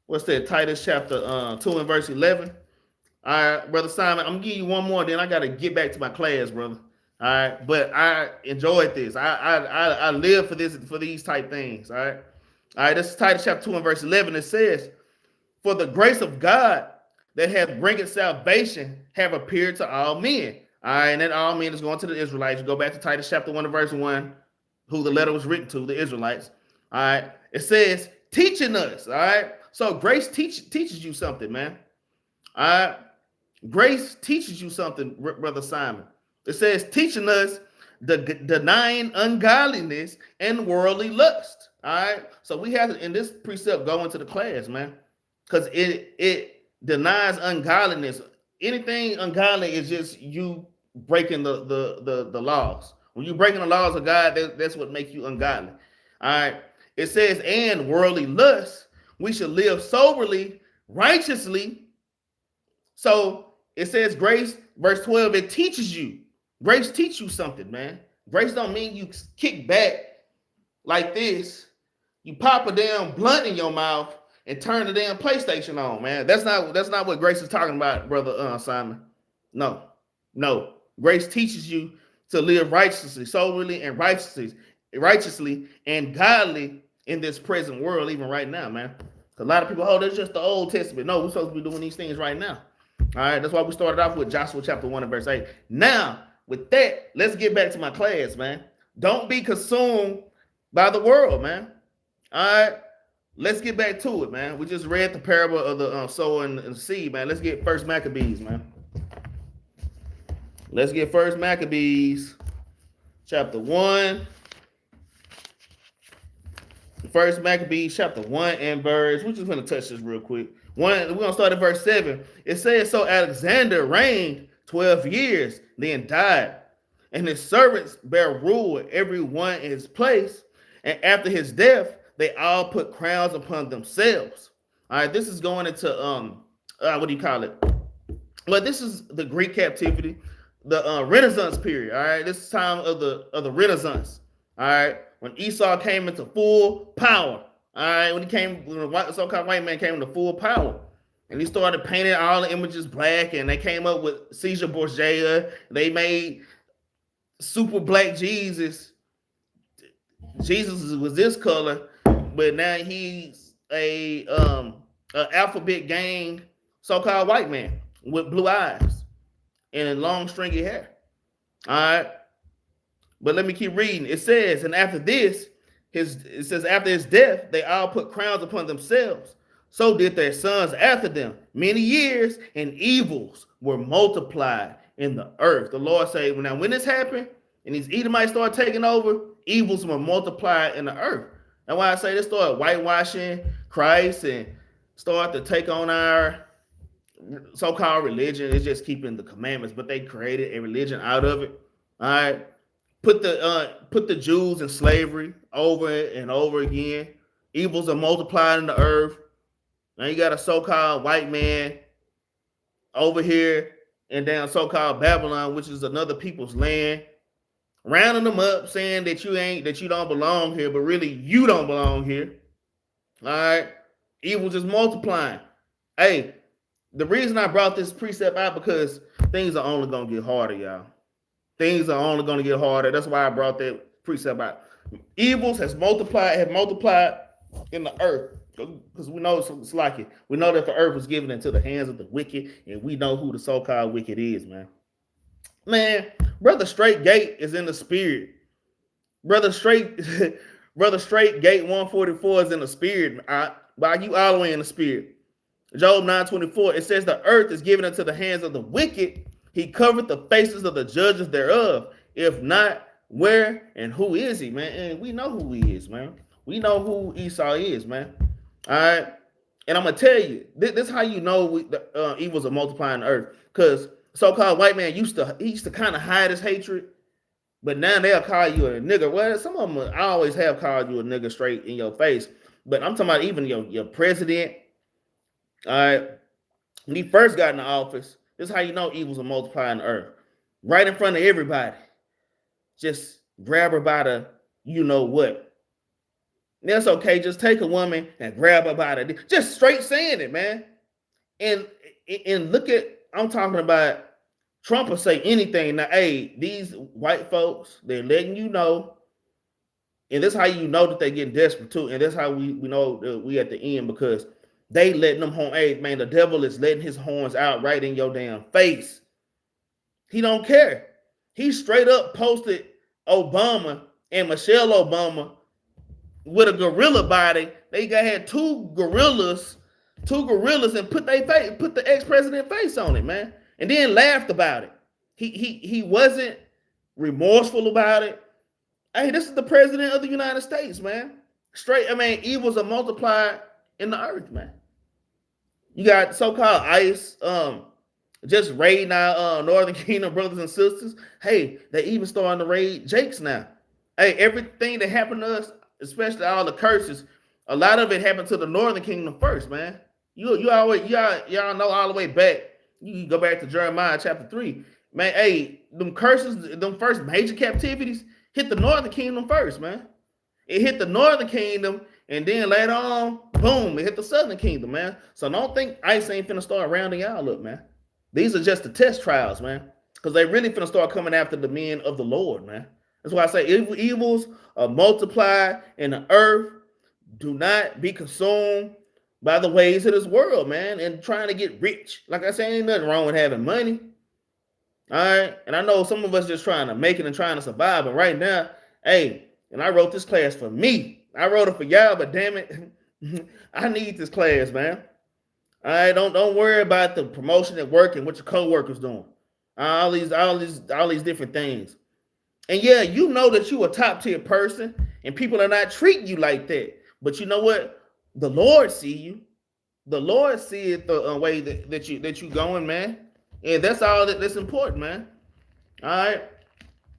What's that? Titus chapter 2 and verse 11. All right, brother Simon. I'm gonna give you one more. Then I gotta get back to my class, brother. All right, but I enjoyed this. I live for this, for these type things. All right. All right. This is Titus chapter 2 and verse 11. It says, for the grace of God that hath bringeth salvation have appeared to all men. All right, and then all men is going to the Israelites. You go back to Titus chapter 1 and verse 1, who the letter was written to, the Israelites. All right, it says, teaching us. All right, so grace teaches you something, man. All right, grace teaches you something, brother Simon. It says, teaching us the denying ungodliness and worldly lust. All right, so we have to, in this precept, go into the class, man, because it denies ungodliness. Anything ungodly is just you breaking the laws. When you're breaking the laws of God, that's what makes you ungodly. All right. It says, and worldly lust, we should live soberly, righteously. So it says grace, verse 12, it teaches you. Grace teaches you something, man. Grace don't mean you kick back like this. You pop a damn blunt in your mouth and turn the damn PlayStation on, man. That's not what grace is talking about, brother Simon. No. Grace teaches you to live righteously, soberly, and righteously and godly in this present world, even right now, man. A lot of people, oh, that's just the Old Testament. No, we're supposed to be doing these things right now. All right, that's why we started off with Joshua chapter 1 and verse 8. Now, with that, let's get back to my class, man. Don't be consumed by the world, man. All right. Let's get back to it, man. We just read the parable of the sower and the seed, man. Let's get First Maccabees, man. Let's get First Maccabees, chapter 1. First Maccabees, chapter 1 and verse. We're just going to touch this real quick. We're going to start at verse 7. It says, so Alexander reigned 12 years, then died, and his servants bare rule, every one in his place. And after his death, they all put crowns upon themselves. All right, this is going into what do you call it? Well, this is the Greek captivity, the Renaissance period. All right, this is time of the Renaissance. All right, when Esau came into full power. All right, when the so-called white man came into full power, and he started painting all the images black, and they came up with Caesar Borgia. They made super black Jesus. Jesus was this color. But now he's a alphabet gang, so-called white man with blue eyes and long stringy hair. All right. But let me keep reading. It says, and after this, after his death, they all put crowns upon themselves. So did their sons after them. Many years and evils were multiplied in the earth. The Lord said, now when this happened and these Edomites started taking over, evils were multiplied in the earth. That's why I say they start whitewashing Christ and start to take on our so-called religion. It's just keeping the commandments, but they created a religion out of it. All right, put the Jews in slavery over and over again. Evils are multiplied in the earth. Now you got a so-called white man over here and down so-called Babylon, which is another people's land, rounding them up, saying that you don't belong here, but really you don't belong here. All right, evil just multiplying. Hey, the reason I brought this precept out because things are only gonna get harder, y'all. Things are only gonna get harder. That's why I brought that precept out. Evils have multiplied in the earth because we know it's like it. We know that the earth was given into the hands of the wicked, and we know who the so-called wicked is, man. Man, Brother Straight Gate is in the spirit. Brother Straight Gate 144 is in the spirit. By you all the way in the spirit. Job 9:24, it says the earth is given into the hands of the wicked. He covered the faces of the judges thereof. If not, where and who is he, man? And we know who he is, man. We know who Esau is, man. All right. And I'm going to tell you, this is how you know the evils are multiplying the earth. Because so-called white man used to kind of hide his hatred, but now they'll call you a nigger. Well, some of them I always have called you a nigger straight in your face, but I'm talking about even your president. All right, when he first got in the office, this is how you know evils are multiplying the earth. right in front of everybody. Just grab her by the you know what. That's okay. Just take a woman and grab her by the just straight saying it, man. And look at I'm talking about Trump will say anything. Now, hey, these white folks, they're letting you know, and that's how you know that they're getting desperate too. And that's how we know we at the end because they letting them home. Hey, man, the devil is letting his horns out right in your damn face. He don't care. He straight up posted Obama and Michelle Obama with a gorilla body. They had two gorillas, and put the ex-president face on it, man, and then laughed about it. He wasn't remorseful about it. Hey, this is the president of the United States, man. Straight, I mean, evils are multiplied in the earth, man. You got so-called ICE, just raiding our Northern Kingdom brothers and sisters. Hey, they even starting to raid Jakes now. Hey, everything that happened to us, especially all the curses, a lot of it happened to the Northern Kingdom first, man. Y'all know all the way back. You can go back to Jeremiah chapter 3. Man, hey, them curses, them first major captivities hit the Northern Kingdom first, man. It hit the Northern Kingdom, and then later on, boom, it hit the Southern Kingdom, man. So don't think ICE ain't finna start rounding y'all up, man. These are just the test trials, man, because they really finna start coming after the men of the Lord, man. That's why I say evils are multiplied in the earth. Do not be consumed by the ways of this world, man, and trying to get rich. Like I said, ain't nothing wrong with having money. All right. And I know some of us just trying to make it and trying to survive. But right now, hey, and I wrote this class for me. I wrote it for y'all, but damn it, I need this class, man. All right, don't worry about the promotion at work and what your coworkers doing. All these different things. And yeah, you know that you a top tier person, and people are not treating you like that. But you know what? The Lord see you. The Lord see it the way that you going, man. And that's all that's important, man. All right.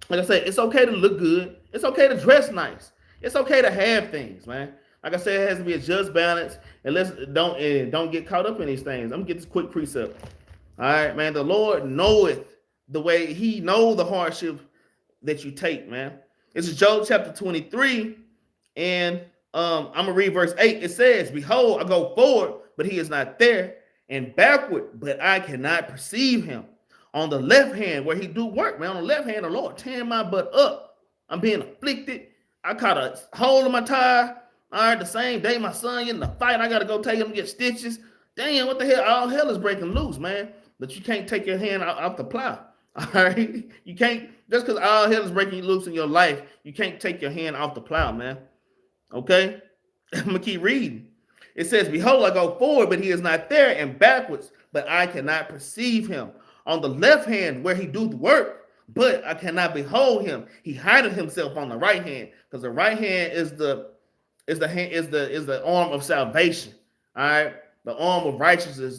Like I said, it's okay to look good. It's okay to dress nice. It's okay to have things, man. Like I said, it has to be a just balance, and don't get caught up in these things. I'm gonna get this quick precept. All right, man. The Lord knoweth the way He knows the hardship that you take, man. This is Job chapter 23, and I'm gonna read verse 8. It says, "Behold, I go forward, but He is not there, and backward, but I cannot perceive Him. On the left hand, where He do work, man. On the left hand, the Lord tearing my butt up. I'm being afflicted. I caught a hole in my tire. All right, the same day my son getting in a fight, I gotta go take him to get stitches. Damn, what the hell? All hell is breaking loose, man. But you can't take your hand off the plow. All right, you can't just because all hell is breaking loose in your life. You can't take your hand off the plow, man. Okay, I'm gonna keep reading. It says, "Behold, I go forward, but He is not there, and backwards, but I cannot perceive Him. On the left hand, where He doeth work, but I cannot behold Him. He hideth Himself on the right hand, because the right hand is the arm of salvation. All right, the arm of righteousness.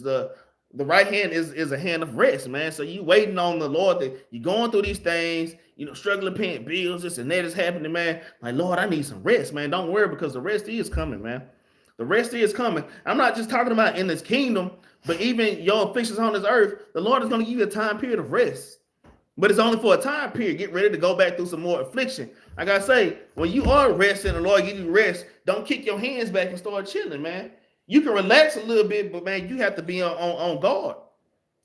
The right hand is a hand of rest, man. So you waiting on the Lord, that you're going through these things, struggling paying bills, this and that is happening, man. Like, Lord, I need some rest, man. Don't worry, because the rest is coming, man. The rest is coming. I'm not just talking about in this kingdom, but even your afflictions on this earth, the Lord is going to give you a time period of rest. But it's only for a time period. Get ready to go back through some more affliction. Like I say, when you are resting, the Lord give you rest, don't kick your hands back and start chilling, man. You can relax a little bit, but man, you have to be on guard.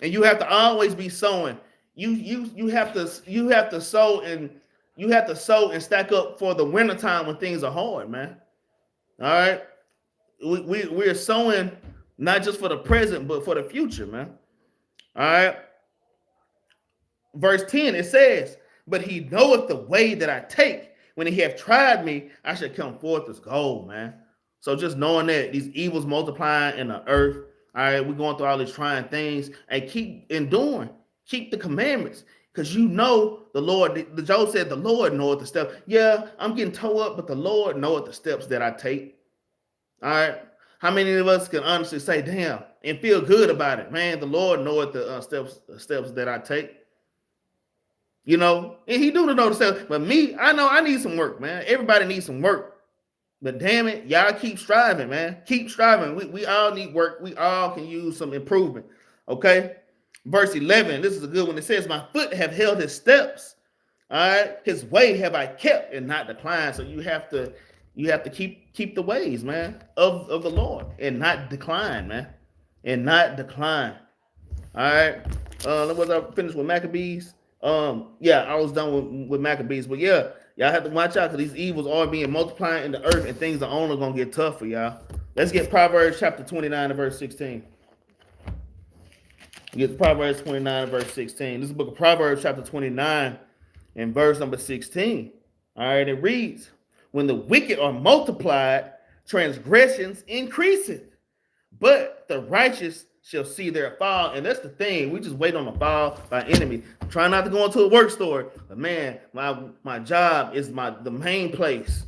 And you have to always be sowing. You have to sow and stack up for the wintertime when things are hard, man. All right. We're sowing not just for the present, but for the future, man. All right. Verse 10, it says, "But He knoweth the way that I take. When He hath tried me, I shall come forth as gold," man. So just knowing that these evils multiplying in the earth, all right, we're going through all these trying things, and keep enduring, keep the commandments, because the Lord, the Job said, the Lord knoweth the steps. Yeah, I'm getting towed up, but the Lord knoweth the steps that I take. All right. How many of us can honestly say, damn, and feel good about it? Man, the Lord knoweth the steps that I take. And He do know the steps. But me, I know I need some work, man. Everybody needs some work. But damn it, y'all keep striving, man. Keep striving. We all need work. We all can use some improvement. Okay. Verse 11, this is a good one. It says, my foot have held his steps. All right, his way have I kept and not declined. So you have to keep the ways, man, of the Lord and not decline, man, and not decline. All right. Was I finished with Maccabees? Yeah, I was done with Maccabees, but yeah, y'all have to watch out because these evils are being multiplied in the earth, and things are only gonna get tougher, y'all. Let's get Proverbs chapter 29 and verse 16. Get Proverbs 29 and verse 16. This is the book of Proverbs chapter 29 and verse number 16. All right, it reads, when the wicked are multiplied, transgressions increaseth, but the righteous shall see their fall. And that's the thing. We just wait on the fall by enemy. Try not to go into a work story. But man, my job is the main place.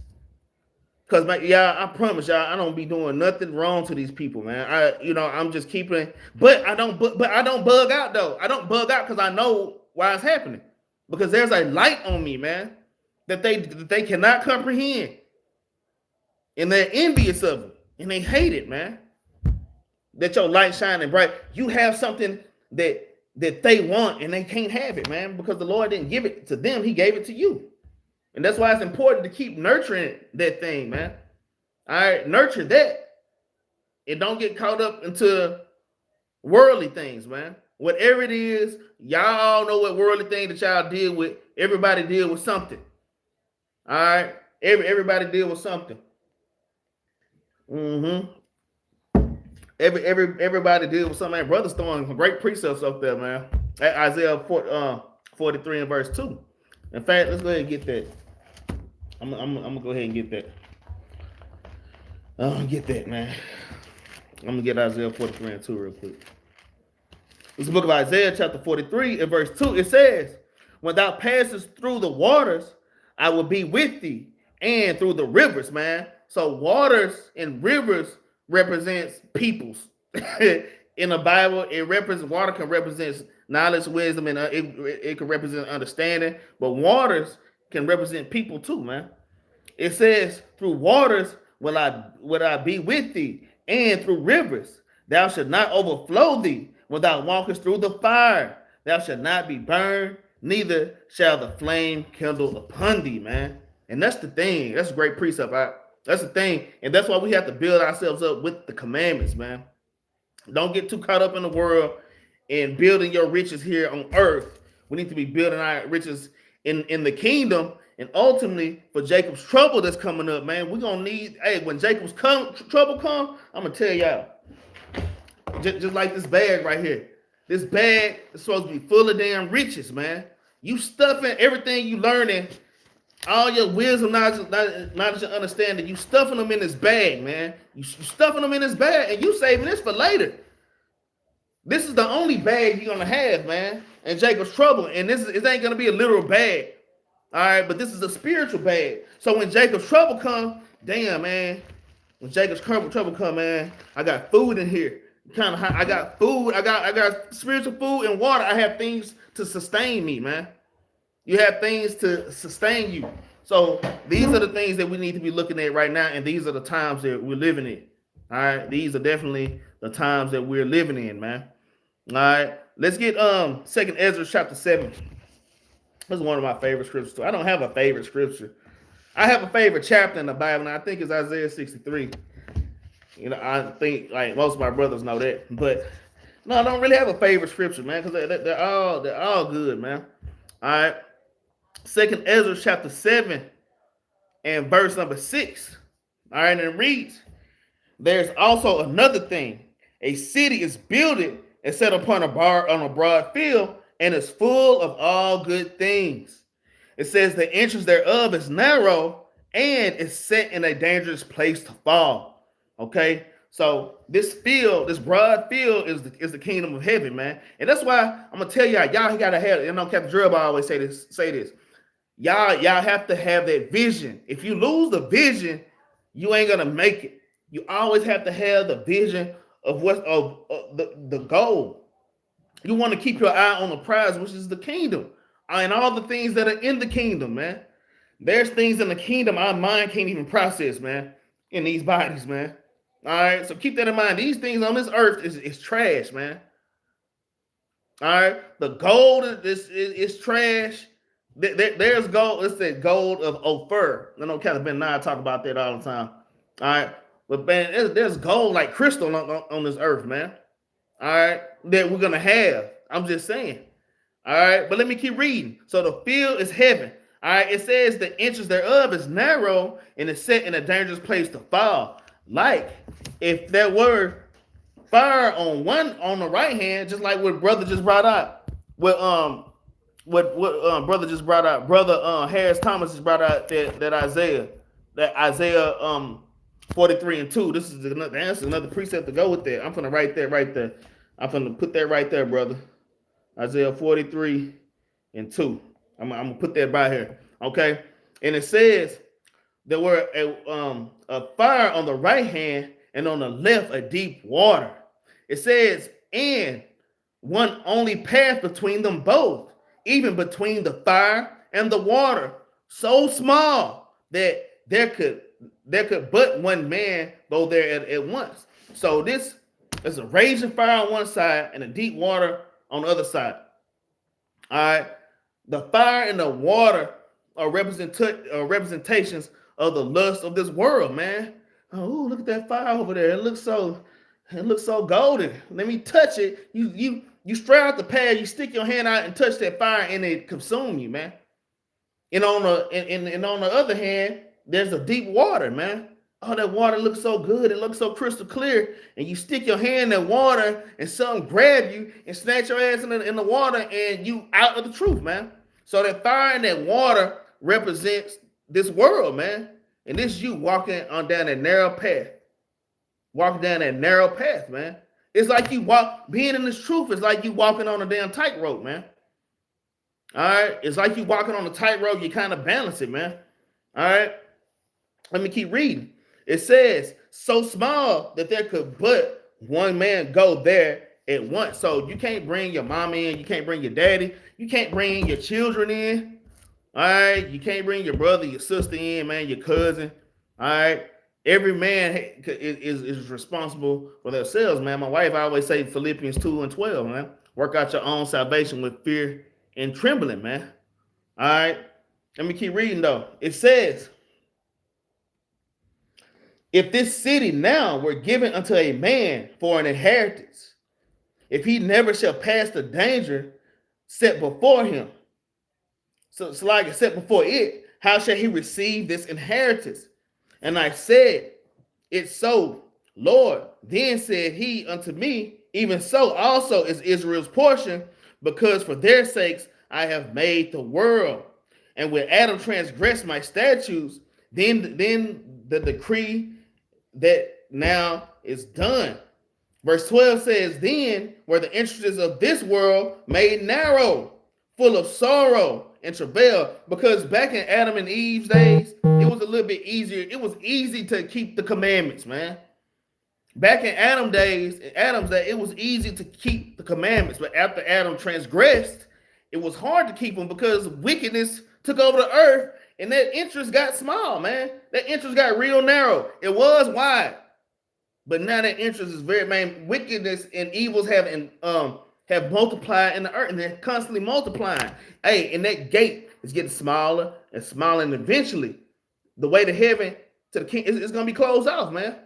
Because I promise y'all, I don't be doing nothing wrong to these people, man. I'm just keeping, but I don't bug out though. I don't bug out because I know why it's happening. Because there's a light on me, man, that they cannot comprehend. And they're envious of it. And they hate it, man. That your light shining bright. You have something that they want and they can't have it, man, because the Lord didn't give it to them. He gave it to you. And that's why it's important to keep nurturing that thing, man. All right, nurture that. And don't get caught up into worldly things, man. Whatever it is, y'all all know what worldly thing that y'all deal with. Everybody deal with something. All right, everybody deal with something. Everybody deal with something. Man, brother's throwing some great precepts up there, man. At Isaiah 43 and verse 2. In fact, let's go ahead and get that. I'm gonna go ahead and get that. Get that, man. I'm gonna get Isaiah 43 and 2 real quick. This is the book of Isaiah, chapter 43 and verse 2. It says, when thou passest through the waters, I will be with thee, and through the rivers, man. So waters and rivers represents peoples. In the Bible, water can represent knowledge, wisdom, and it can represent understanding. But waters can represent people too, man. It says, through waters will I be with thee, and through rivers thou shalt not overflow thee. When thou walkest through the fire, thou shalt not be burned, neither shall the flame kindle upon thee, man. And that's the thing. That's a great precept. That's the thing. And that's why we have to build ourselves up with the commandments, man. Don't get too caught up in the world and building your riches here on earth. We need to be building our riches in the kingdom. And ultimately, for Jacob's trouble that's coming up, man, we're going to need, when Jacob's trouble come, I'm going to tell y'all, just like this bag right here. This bag is supposed to be full of damn riches, man. You stuffing everything you learning, all your wisdom, knowledge and understanding, you stuffing them in this bag, man. You stuffing them in this bag, and you saving this for later. This is the only bag you're going to have, man, in Jacob's trouble. And it ain't going to be a literal bag, all right? But this is a spiritual bag. So when Jacob's trouble come, damn, man, when Jacob's trouble come, man, I got food in here. I got food. I got spiritual food and water. I have things to sustain me, man. You have things to sustain you. So these are the things that we need to be looking at right now, and these are the times that we're living in. All right, these are definitely the times that we're living in, man. All right, let's get 2 Ezra chapter 7. This is one of my favorite scriptures too. I don't have a favorite scripture. I have a favorite chapter in the Bible, and I think it's Isaiah 63. I think like most of my brothers know that, but no, I don't really have a favorite scripture, man, because they're all good, man. All right. 2 Ezra chapter 7 and verse number 6. All right, and it reads, there's also another thing. A city is builded and set upon a broad field, and is full of all good things. It says the entrance thereof is narrow and is set in a dangerous place to fall. Okay, so this broad field is the kingdom of heaven, man. And that's why I'm gonna tell y'all gotta have, Captain Jerubbaal always say this. Y'all have to have that vision. If you lose the vision, you ain't gonna make it. You always have to have the vision of the goal. You want to keep your eye on the prize, which is the kingdom, and all the things that are in the kingdom, man. There's things in the kingdom our mind can't even process, man, in these bodies, man. All right, so keep that in mind. These things on this earth is trash, man. All right, the gold is trash. There's gold. It's the gold of Ophir. I know Captain Benaniyah talk about that all the time. All right, but man, there's gold like crystal on this earth, man. All right, that we're gonna have. I'm just saying. All right, but let me keep reading. So the field is heaven. All right, it says the entrance thereof is narrow and is set in a dangerous place to fall. Like if there were fire on the right hand, just like what brother just brought out. What brother just brought out. Brother Harris Thomas just brought out that Isaiah 43:2. This is another answer, another precept to go with that. I'm gonna write that right there. I'm gonna put that right there, brother. Isaiah 43:2. I'm gonna put that by here. Okay. And it says there were a fire on the right hand and on the left a deep water. It says, and one only path between them both, even between the fire and the water, so small that there could but one man go there at once. So this is a raging fire on one side and a deep water on the other side. All right. The fire and the water are representations of the lust of this world, man. Oh, look at that fire over there. It looks so golden. Let me touch it. You stray out the path, you stick your hand out and touch that fire, and it consumes you, man. And on the other hand, there's a deep water, man. Oh, that water looks so good. It looks so crystal clear. And you stick your hand in water and something grab you and snatch your ass in the water and you out of the truth, man. So that fire and that water represents this world, man. And this you walking on down that narrow path. Walking down that narrow path, man. It's like you being in this truth is like you walking on a damn tightrope, man. All right. It's like you walking on a tightrope. You kind of balance it, man. All right. Let me keep reading. It says, so small that there could but one man go there at once. So you can't bring your mom in. You can't bring your daddy. You can't bring your children in. All right. You can't bring your brother, your sister in, man, your cousin. All right. Every man is responsible for themselves, man. My wife always say Philippians 2:12, man. Work out your own salvation with fear and trembling, man. All right. Let me keep reading, though. It says, if this city now were given unto a man for an inheritance, if he never shall pass the danger set before him, so like it set before it, how shall he receive this inheritance? And I said, it's so, Lord. Then said he unto me, even so also is Israel's portion, because for their sakes I have made the world. And when Adam transgressed my statutes, then the decree that now is done. Verse 12 says, then were the entrances of this world made narrow, full of sorrow and travail, because back in Adam and Eve's days, it was a little bit easier. It was easy to keep the commandments, man. Back in Adam's day, it was easy to keep the commandments. But after Adam transgressed, it was hard to keep them because wickedness took over the earth and that interest got small, man. That interest got real narrow. It was wide, but now that interest is very, man, wickedness and evils have multiplied in the earth, and they're constantly multiplying. Hey, and that gate is getting smaller and smaller, and eventually the way to heaven to the king is going to be closed off, man.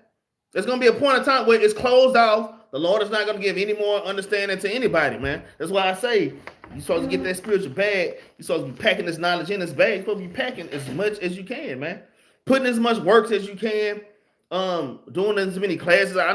There's going to be a point in time where it's closed off. The Lord is not going to give any more understanding to anybody, man. That's why I say you're supposed to get that spiritual bag. You're supposed to be packing this knowledge in this bag. You're supposed to be packing as much as you can, man. Putting as much works as you can. Doing as many classes. I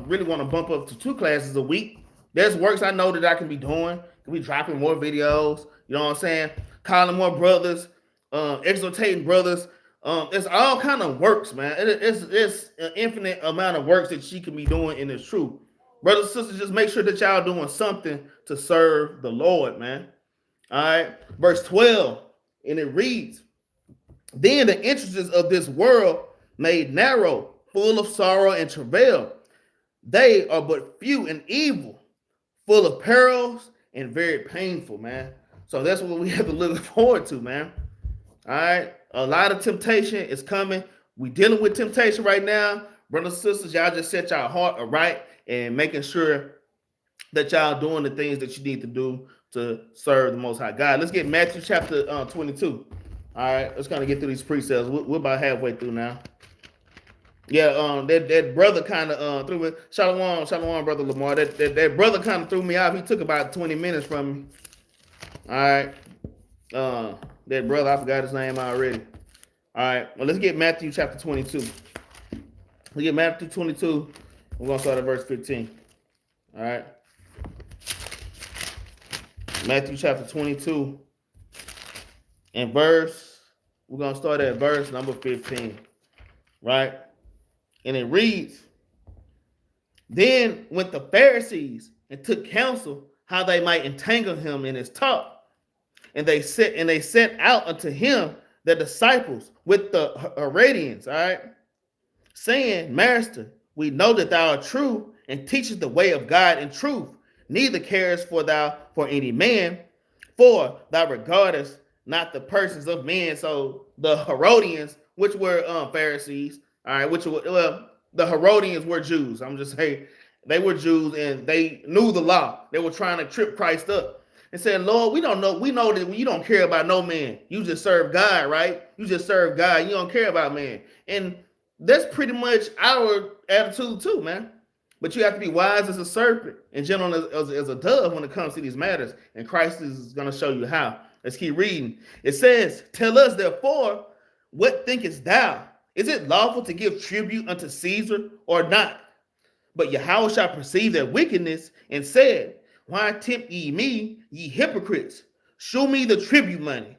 really want to bump up to 2 classes a week. There's works I know that I can be doing. Can be dropping more videos. You know what I'm saying? Calling more brothers. Exhortating brothers. It's all kind of works, man. It's an infinite amount of works that she can be doing in this truth. Brothers and sisters, just make sure that y'all doing something to serve the Lord, man. All right. Verse 12, and it reads, then the entrances of this world made narrow, full of sorrow and travail. They are but few and evil, full of perils and very painful, man. So that's what we have to look forward to, man. All right. A lot of temptation is coming. We dealing with temptation right now. Brothers and sisters, y'all just set y'all heart right and making sure that y'all doing the things that you need to do to serve the Most High God. Let's get Matthew chapter 22. All right, let's kind of get through these precepts. We're about halfway through now. Yeah, that brother kind of threw me. Shalom, brother Lamar. That brother kind of threw me off. He took about 20 minutes from me. All right, that brother, I forgot his name already. All right, well, let's get Matthew chapter 22. We get Matthew 22. We're gonna start at verse 15. All right, Matthew chapter 22, and we're gonna start at verse number 15. Right. And it reads, then went the Pharisees and took counsel how they might entangle him in his talk. And they sent out unto him the disciples with the Herodians, all right, saying, Master, we know that thou art true and teachest the way of God in truth, neither carest thou for any man, for thou regardest not the persons of men. So the Herodians, which were Pharisees, all right, the Herodians were Jews. I'm just saying they were Jews and they knew the law. They were trying to trip Christ up and said, Lord, we know that you don't care about no man. You just serve God, right? You just serve God. You don't care about man. And that's pretty much our attitude too, man. But you have to be wise as a serpent and gentle as a dove when it comes to these matters. And Christ is going to show you how. Let's keep reading. It says, tell us therefore, what thinkest thou? Is it lawful to give tribute unto Caesar or not? But Yahweh shall perceive their wickedness and said, why tempt ye me, ye hypocrites? Shew me the tribute money.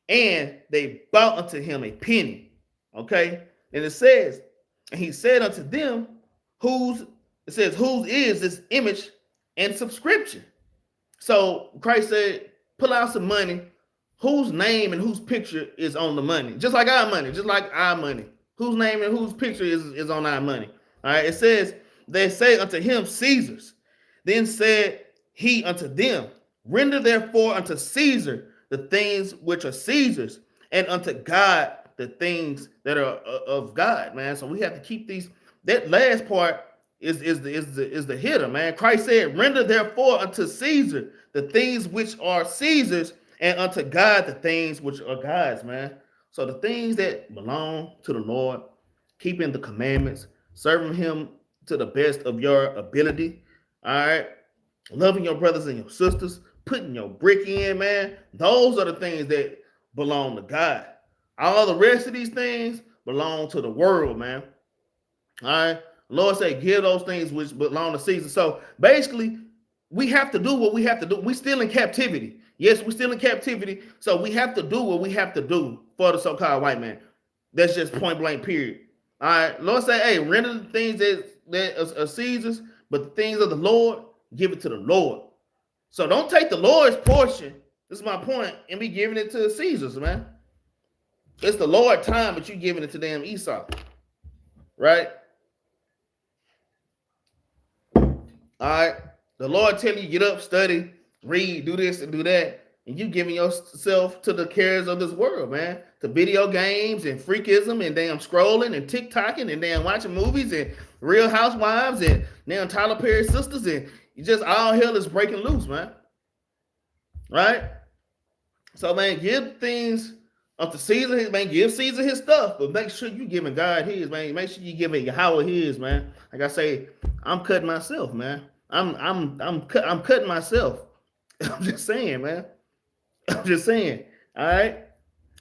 And they brought unto him a penny. Okay? And it says, and he said unto them, whose is this image and subscription? So Christ said, pull out some money. Whose name and whose picture is on the money? Just like our money. Whose name and whose picture is on our money? All right, it says, they say unto him, Caesar's. Then said he unto them, render therefore unto Caesar the things which are Caesar's, and unto God the things that are of God, man. So we have to keep these. That last part is the hitter, man. Christ said, render therefore unto Caesar the things which are Caesar's, and unto God the things which are God's, man. So the things that belong to the Lord, keeping the commandments, serving him to the best of your ability, all right, loving your brothers and your sisters, putting your brick in, man. Those are the things that belong to God. All the rest of these things belong to the world, man. All right. Lord said, give those things which belong to Caesar. So basically, we have to do what we have to do. We're still in captivity. Yes, we're still in captivity. So we have to do what we have to do for the so-called white man. That's just point blank, period. All right. Lord say, hey, render the things that are Caesar's, but the things of the Lord, give it to the Lord. So don't take the Lord's portion. This is my point, and be giving it to Caesar's, man. It's the Lord's time, but you giving it to damn Esau. Right? All right. The Lord tell you, get up, study, read, do this and do that. And you giving yourself to the cares of this world, man. To video games and freakism and damn scrolling and TikToking and damn watching movies and Real Housewives and damn Tyler Perry sisters. And you just all hell is breaking loose, man. Right? So, man, give things unto Caesar, man. Give Caesar his stuff, but make sure you giving God his, man. Make sure you giving Yahweh his, man. Like I say, I'm cutting myself, man. I'm cutting myself. I'm just saying, man. I'm just saying. All right,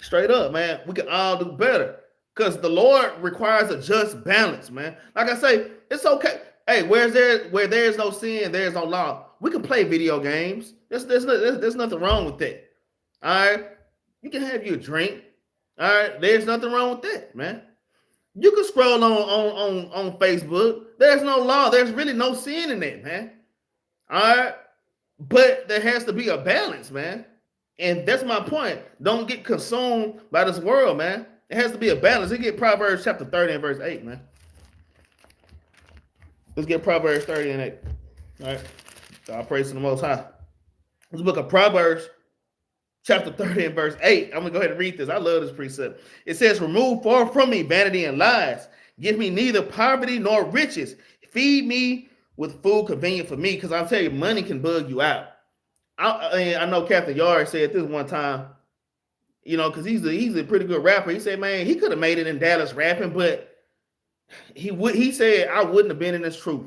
straight up, man. We can all do better because the Lord requires a just balance, man. Like I say, it's okay. Hey, where there's no sin, there's no law. We can play video games. There's nothing wrong with that. All right, you can have your drink. All right, there's nothing wrong with that, man. You can scroll on Facebook. There's no law. There's really no sin in that, man. All right, but there has to be a balance, man. And that's my point. Don't get consumed by this world, man. It has to be a balance. Let's get Proverbs chapter 30 and verse 8, man. Let's get Proverbs 30 and 8. All right. So I'll praise to the Most High. This book of Proverbs chapter 30 and verse 8. I'm going to go ahead and read this. I love this precept. It says, remove far from me vanity and lies. Give me neither poverty nor riches. Feed me with food convenient for me, because I'll tell you, money can bug you out. I know Captain Yahri said this one time, because he's a pretty good rapper. He said, man, he could have made it in Dallas rapping, but he said, I wouldn't have been in this truth.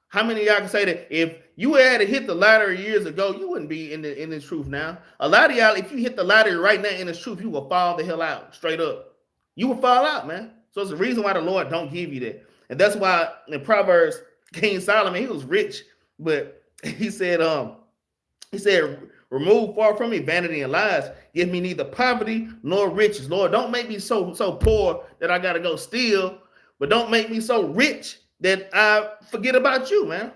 How many of y'all can say that if you had to hit the lottery years ago, you wouldn't be in this truth now? A lot of y'all, if you hit the lottery right now in this truth, you will fall the hell out, straight up. You will fall out, man. So it's the reason why the Lord don't give you that. And that's why in Proverbs, King Solomon, he was rich, but he said, remove far from me vanity and lies. Give me neither poverty nor riches. Lord, don't make me so poor that I got to go steal, but don't make me so rich that I forget about you, man.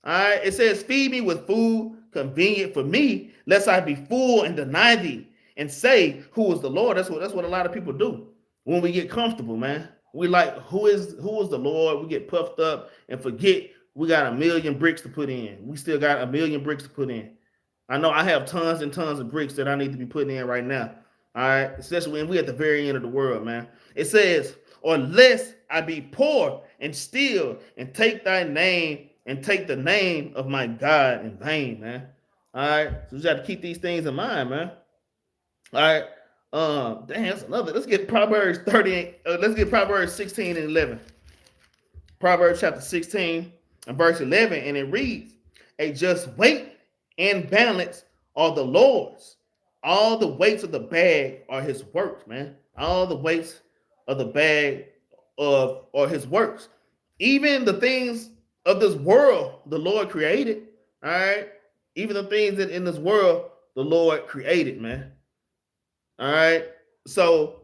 All right. It says, feed me with food convenient for me, lest I be full and deny thee and say, who is the Lord? That's what a lot of people do when we get comfortable, man. We like, who is the Lord? We get puffed up and forget we got 1,000,000 bricks to put in. We still got 1,000,000 bricks to put in. I know I have tons and tons of bricks that I need to be putting in right now. All right. Especially when we're at the very end of the world, man. It says, or lest I be poor and steal and take thy name and take the name of my God in vain, man. All right. So we got to keep these things in mind, man. All right. That's another. Let's get Proverbs 38. Let's get Proverbs 16 and 11. Proverbs chapter 16 and verse 11. And it reads, a just weight and balance are the Lord's. All the weights of the bag are his works, man. All the weights of the bag are his works. Even the things of this world, the Lord created. All right. Even the things that in this world, the Lord created, man. All right. So,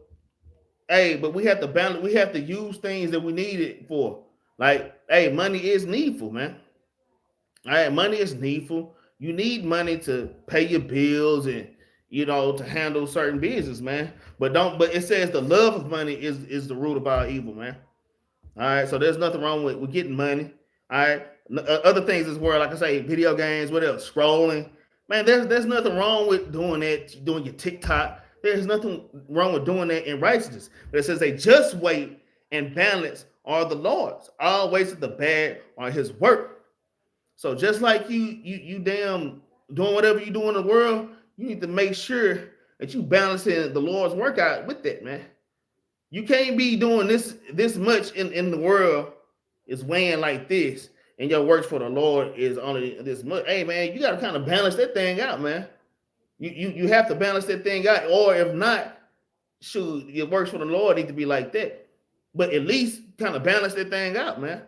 hey, but we have to balance. We have to use things that we need it for. Like, hey, money is needful, man. All right. Money is needful. You need money to pay your bills and, to handle certain business, man. But it says the love of money is the root of all evil, man. All right. So there's nothing wrong with getting money. All right. Other things as well, like I say, video games, what else? Scrolling. Man, there's nothing wrong with doing that, doing your TikTok. There's nothing wrong with doing that in righteousness. But it says a just weight and balance are the Lord's. All weights of the bag are his work. So just like you damn doing whatever you do in the world, you need to make sure that you balancing the Lord's work out with that, man. You can't be doing this much in the world is weighing like this, and your works for the Lord is only this much. Hey, man, you got to kind of balance that thing out, man. You have to balance that thing out, or if not, shoot, your works for the Lord need to be like that. But at least kind of balance that thing out, man.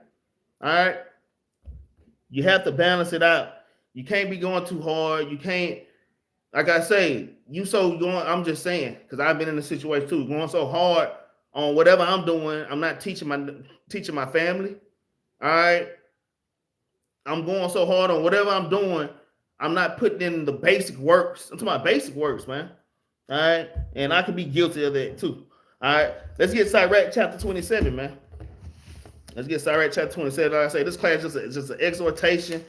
All right. You have to balance it out. You can't be going too hard. You can't, like I say, I'm just saying, because I've been in a situation too, going so hard on whatever I'm doing. I'm not teaching my family. All right. I'm going so hard on whatever I'm doing. I'm not putting in the basic works. I'm talking about basic works, man. All right. And I could be guilty of that too. All right. Let's get Sirach chapter 27, man. Let's get Sirach chapter 27. Like I say, this class is just an exhortation.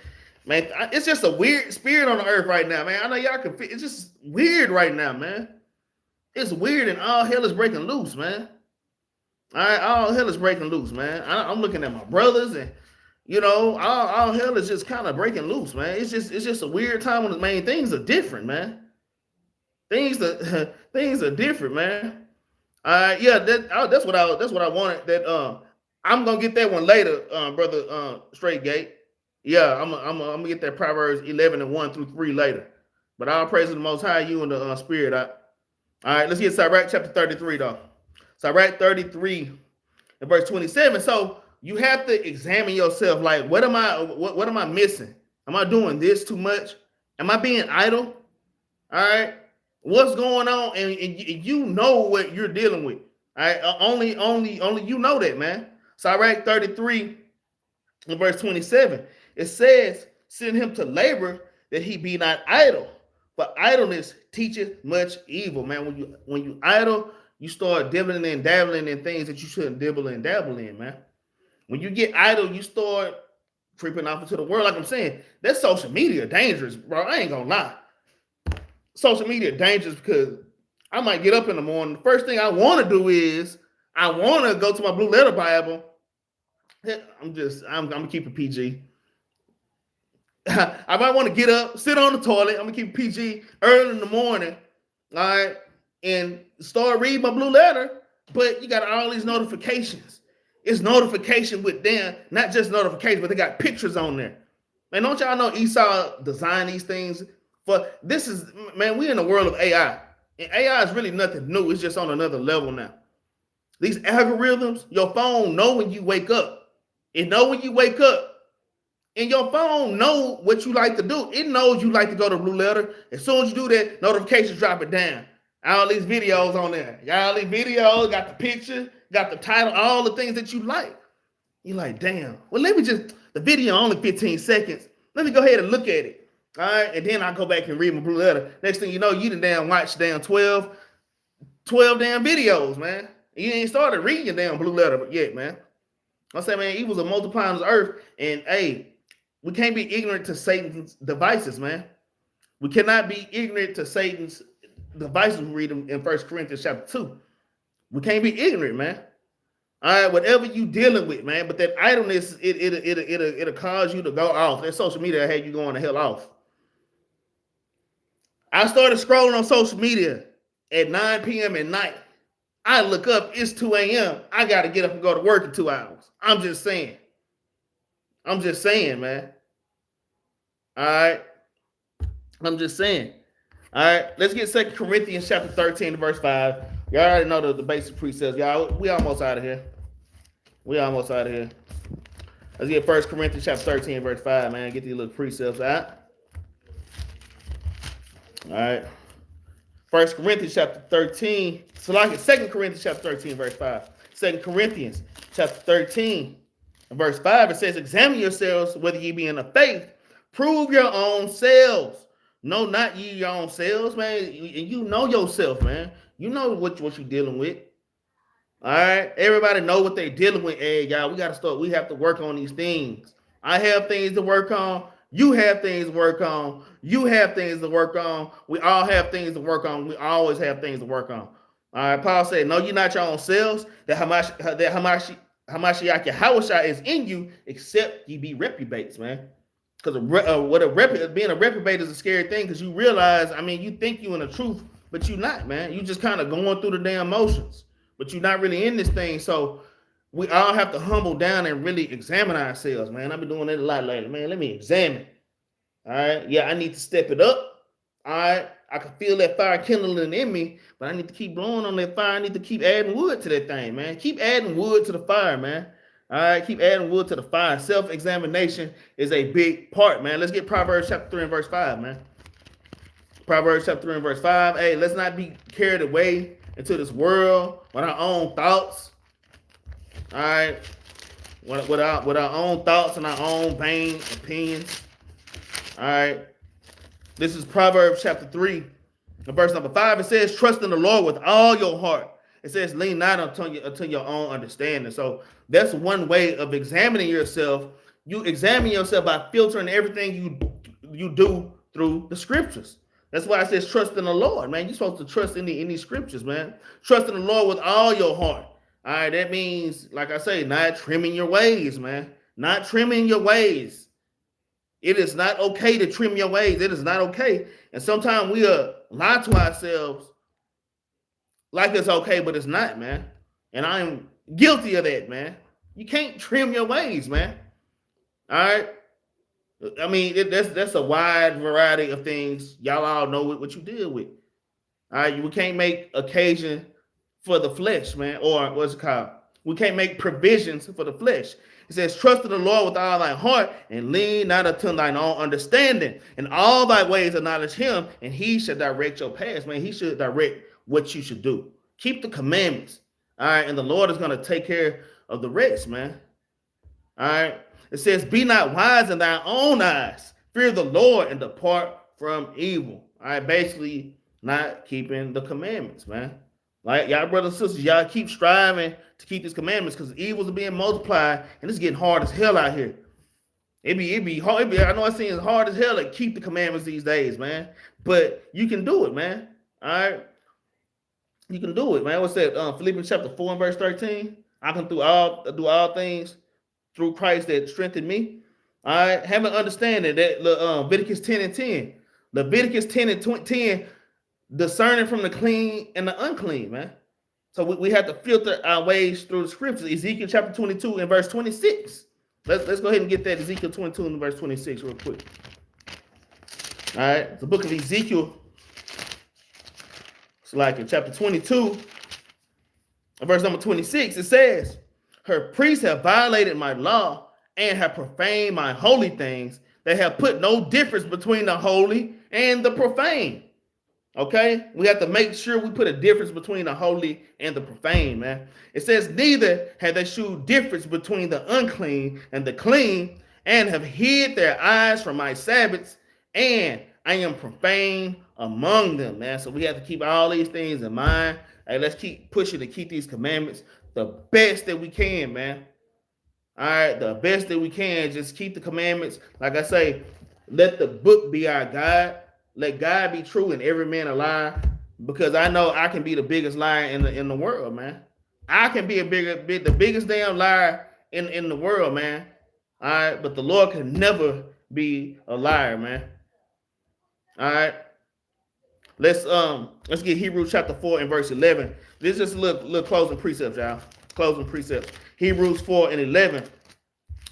Man, it's just a weird spirit on the earth right now, man. I know y'all can feel it's just weird right now, man. It's weird and all hell is breaking loose, man. All right, all hell is breaking loose, man. I'm looking at my brothers and all hell is just kind of breaking loose, man. It's just a weird time when things are different, man. Things are different, man. Yeah, that's what I wanted. That I'm gonna get that one later, brother Straight Gate. Yeah, I'm gonna get that Proverbs 11 and 1 through 3 later. But I'll praise the Most High, you in the spirit. All right, let's get Sirach chapter 33 though. Sirach 33 and verse 27. So you have to examine yourself. Like, what am I missing? Am I doing this too much? Am I being idle? All right, what's going on? And you know what you're dealing with. All right, only you know that, man. Sirach 33 and verse 27. It says, send him to labor that he be not idle. But idleness teacheth much evil, man. When you idle, you start dibbling and dabbling in things that you shouldn't dibble and dabble in, man. When you get idle, you start creeping off into the world. Like I'm saying, that social media dangerous, bro. I ain't gonna lie. Social media dangerous because I might get up in the morning. The first thing I want to do is I want to go to my Blue Letter Bible. I'm gonna keep it PG. I might want to get up, sit on the toilet. I'm gonna keep PG early in the morning, all right, and start reading my blue letter. But you got all these notifications. It's notification with them, not just notifications, but they got pictures on there. Man, don't y'all know Esau designed these things? For this is, man, we in the world of AI. And AI is really nothing new. It's just on another level now. These algorithms, your phone know when you wake up. It know when you wake up. And your phone know what you like to do. It knows you like to go to Blue Letter. As soon as you do that, notifications drop it down. All these videos on there. All these videos, got the picture, got the title, all the things that you like. You're like, damn. Well, let me just, the video only 15 seconds. Let me go ahead and look at it. All right. And then I go back and read my Blue Letter. Next thing you know, you done damn watch damn 12 damn videos, man. You ain't started reading your damn Blue Letter yet, man. I say, man, evils are multiplying on this earth. And hey, we can't be ignorant to Satan's devices, man. We cannot be ignorant to Satan's devices. We read them in 1 Corinthians chapter 2. We can't be ignorant, man. All right, whatever you dealing with, man. But that idleness, it'll cause you to go off. That social media had you going the hell off. I started scrolling on social media at 9 p.m. at night. I look up, it's 2 a.m. I got to get up and go to work in 2 hours. I'm just saying. I'm just saying, man. All right. I'm just saying. All right. Let's get 2 Corinthians chapter 13, verse 5. Y'all already know the basic precepts. Y'all, we almost out of here. We almost out of here. Let's get 1 Corinthians chapter 13, verse 5, man. Get these little precepts out. All right. 1 Corinthians chapter 13. So like it, 2 Corinthians chapter 13, verse 5. 2 Corinthians chapter 13, verse 5. It says, examine yourselves whether ye be in the faith. Prove your own selves. No, not ye your own selves, man. You know yourself, man. You know what you're dealing with. All right. Everybody know what they're dealing with. Hey, y'all, we got to start. We have to work on these things. I have things to work on. You have things to work on. You have things to work on. We all have things to work on. We always have things to work on. All right. Paul said, no, you're not your own selves. That Hamashiach Yahushua is in you, except ye be reprobates, man. Because being a reprobate is a scary thing, because you realize, I mean, you think you in the truth, but you're not, man. You just kind of going through the damn motions, but you're not really in this thing. So we all have to humble down and really examine ourselves, man. I've been doing that a lot lately, man. Let me examine. All right. Yeah, I need to step it up. All right. I can feel that fire kindling in me, but I need to keep blowing on that fire. I need to keep adding wood to that thing, man. Keep adding wood to the fire, man. All right, keep adding wood to the fire. Self-examination is a big part, man. Let's get Proverbs chapter 3 and verse 5, man. Proverbs chapter 3 and verse 5. Hey, let's not be carried away into this world with our own thoughts. All right, with our own thoughts and our own vain opinions. All right, this is Proverbs chapter 3 and verse number 5. It says, trust in the Lord with all your heart. It says, lean not unto your own understanding. So that's one way of examining yourself. You examine yourself by filtering everything you do through the scriptures. That's why it says trust in the Lord, man. You're supposed to trust in these scriptures, man. Trust in the Lord with all your heart. All right, that means, like I say, not trimming your ways, man. Not trimming your ways. It is not okay to trim your ways. It is not okay. And sometimes we lie to ourselves like it's okay, but it's not, man. And I am guilty of that, man. You can't trim your ways, man. All right. I mean, that's a wide variety of things. Y'all all know what you deal with. All right. We can't make occasion for the flesh, man. Or what's it called? We can't make provisions for the flesh. It says, trust in the Lord with all thy heart and lean not unto thine own understanding. And all thy ways acknowledge him, and he shall direct your paths, man. He should direct what you should do. Keep the commandments. All right. And the Lord is going to take care of the rest, man. All right. It says, be not wise in thy own eyes. Fear the Lord and depart from evil. All right. Basically, not keeping the commandments, man. Like, y'all brothers and sisters, y'all keep striving to keep these commandments, because evils are being multiplied and it's getting hard as hell out here. It be hard. I know it seems hard as hell to keep the commandments these days, man. But you can do it, man. All right. You can do it, man. What's that? Philippians chapter 4 and verse 13. I can do all things through Christ that strengthened me. All right, have an understanding that Leviticus 10 and 10. Leviticus 10 and 10, discerning from the clean and the unclean, man. So we have to filter our ways through the scriptures. Ezekiel chapter 22 and verse 26. Let's go ahead and get that Ezekiel 22 and verse 26 real quick. All right, the book of Ezekiel. It's like in chapter 22, verse number 26, it says, her priests have violated my law and have profaned my holy things. They have put no difference between the holy and the profane. Okay, we have to make sure we put a difference between the holy and the profane, man. It says, neither have they shewed difference between the unclean and the clean, and have hid their eyes from my Sabbaths, and I am profane among them, man. So we have to keep all these things in mind. Hey, let's keep pushing to keep these commandments the best that we can, man. All right, the best that we can. Just keep the commandments. Like I say, let the book be our guide. Let God be true and every man a liar, because I know I can be the biggest liar in the world, man. I can be the biggest damn liar in the world, man. All right, but the Lord can never be a liar, man. All right, let's get Hebrews chapter 4 and verse 11. This is just a little closing precepts, y'all. Closing precepts. Hebrews 4 and 11.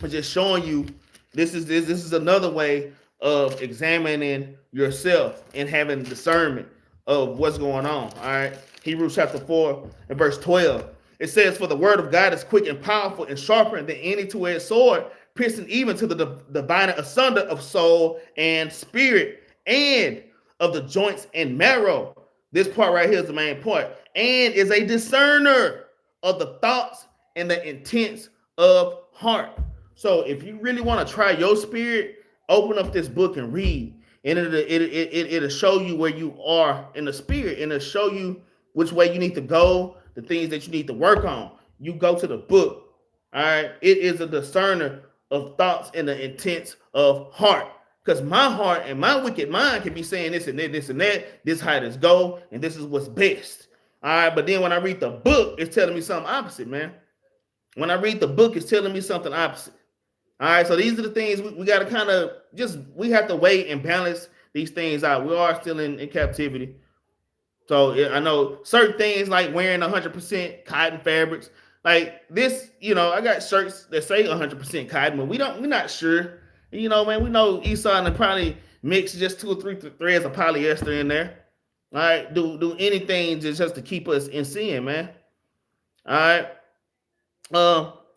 I'm just showing you this is another way of examining yourself and having discernment of what's going on. All right. Hebrews chapter 4 and verse 12. It says, for the word of God is quick and powerful and sharper than any two-edged sword, piercing even to the dividing asunder of soul and spirit, and of the joints and marrow. This part right here is the main point. And is a discerner of the thoughts and the intents of heart. So if you really want to try your spirit, open up this book and read, and it'll show you where you are in the spirit, and it'll show you which way you need to go, the things that you need to work on. You go to the book. All right, it is a discerner of thoughts and the intents of heart, because my heart and my wicked mind can be saying this and that, this and that, this how this go, and this is what's best. All right, but then when I read the book, it's telling me something opposite, man. When I read the book, it's telling me something opposite. All right, so these are the things we got to kind of we have to weigh and balance these things out. We are still in captivity. So I know certain things like wearing 100% cotton fabrics, like this, I got shirts that say 100% cotton, but we're not sure. Man, we know Esau and probably mix just 2 or 3 threads of polyester in there. All right, do anything just to keep us in sin, man. All right.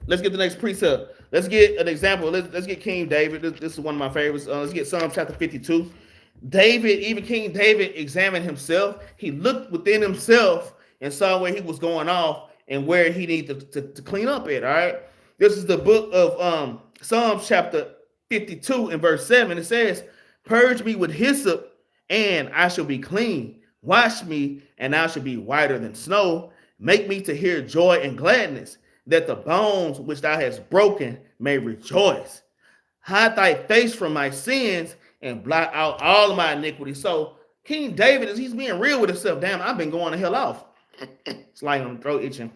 Let's get the next precept. Let's get an example. Let's get King David. This is one of my favorites. Let's get Psalm chapter 52. Even King David examined himself. He looked within himself and saw where he was going off and where he needed to clean up at. All right. This is the book of Psalm chapter 52 and verse 7. It says, purge me with hyssop and I shall be clean. Wash me and I shall be whiter than snow. Make me to hear joy and gladness, that the bones which thou hast broken may rejoice. Hide thy face from my sins and blot out all of my iniquity. So King David, he's being real with himself. Damn, I've been going the hell off. It's like I'm throat itching.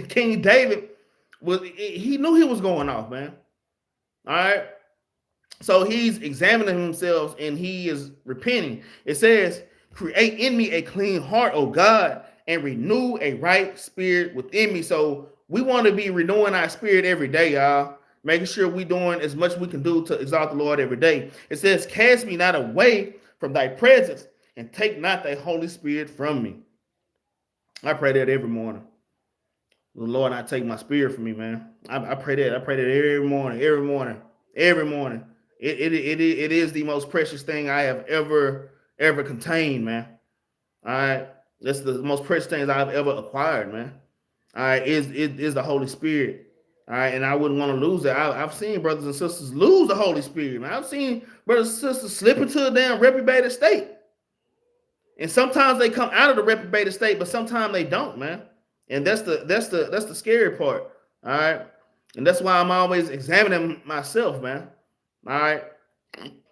King David, he knew he was going off, man. All right. So he's examining himself and he is repenting. It says, create in me a clean heart, O God, and renew a right spirit within me. So we want to be renewing our spirit every day, y'all. Making sure we're doing as much as we can do to exalt the Lord every day. It says, cast me not away from thy presence and take not thy Holy Spirit from me. I pray that every morning. The Lord not take my spirit from me, man. I pray that. I pray that every morning. It is the most precious thing I have ever contained, man. All right. That's the most precious things I've ever acquired, man. All right, is the Holy Spirit. All right, and I wouldn't want to lose it. I've seen brothers and sisters lose the Holy Spirit, man. I've seen brothers and sisters slip into a damn reprobated state. And sometimes they come out of the reprobated state, but sometimes they don't, man. And that's the scary part. All right. And that's why I'm always examining myself, man. All right.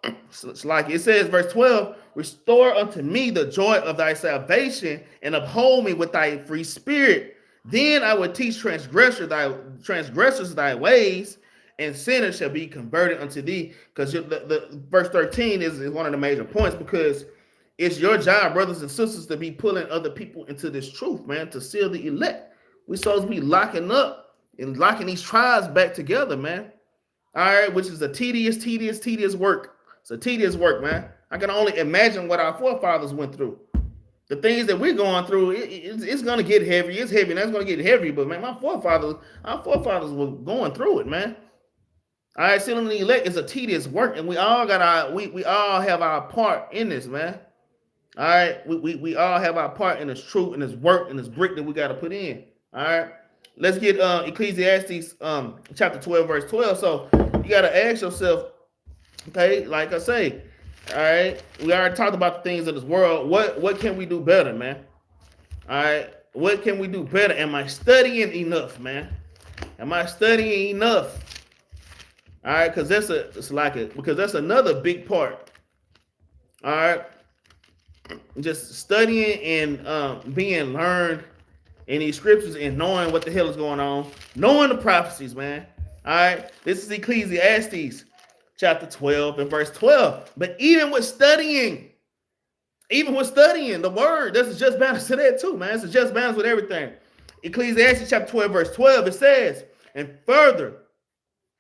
It's like it says, verse 12, restore unto me the joy of thy salvation and uphold me with thy free spirit. Then I will teach transgressors thy ways, and sinners shall be converted unto thee. Because the verse 13 is one of the major points, because it's your job, brothers and sisters, to be pulling other people into this truth, man, to seal the elect. We're supposed to be locking up and locking these tribes back together, man. All right, which is a tedious work. It's a tedious work, man. I can only imagine what our forefathers went through. The things that we're going through, it's going to get heavy. It's heavy, and that's going to get heavy. But, man, our forefathers were going through it, man. All right, sealing the elect is a tedious work, and we all have our part in this, man. All right, we all have our part in this truth, in this work, in this brick that we got to put in. All right, let's get Ecclesiastes chapter 12, verse 12. So you got to ask yourself, okay, like I say, all right, we already talked about the things of this world. What can we do better, man? All right, what can we do better? Am I studying enough, man? Am I studying enough? All right, because that's another big part. All right, just studying and being learned in these scriptures and knowing what the hell is going on, knowing the prophecies, man. All right, this is Ecclesiastes chapter 12 and verse 12. But even with studying the word, there's a just balance to that too, man. It's a just balance with everything. Ecclesiastes chapter 12, verse 12, it says, and further,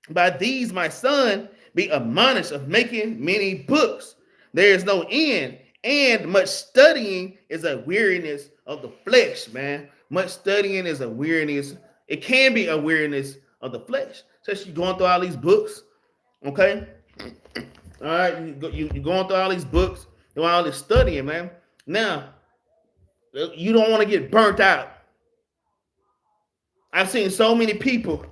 by these, my son, be admonished of making many books. There is no end, and much studying is a weariness of the flesh, man. Much studying is a weariness. It can be a weariness of the flesh. So you're going through all these books, okay? All right, you're going through all these books, doing all this studying, man. Now, you don't want to get burnt out. I've seen so many people.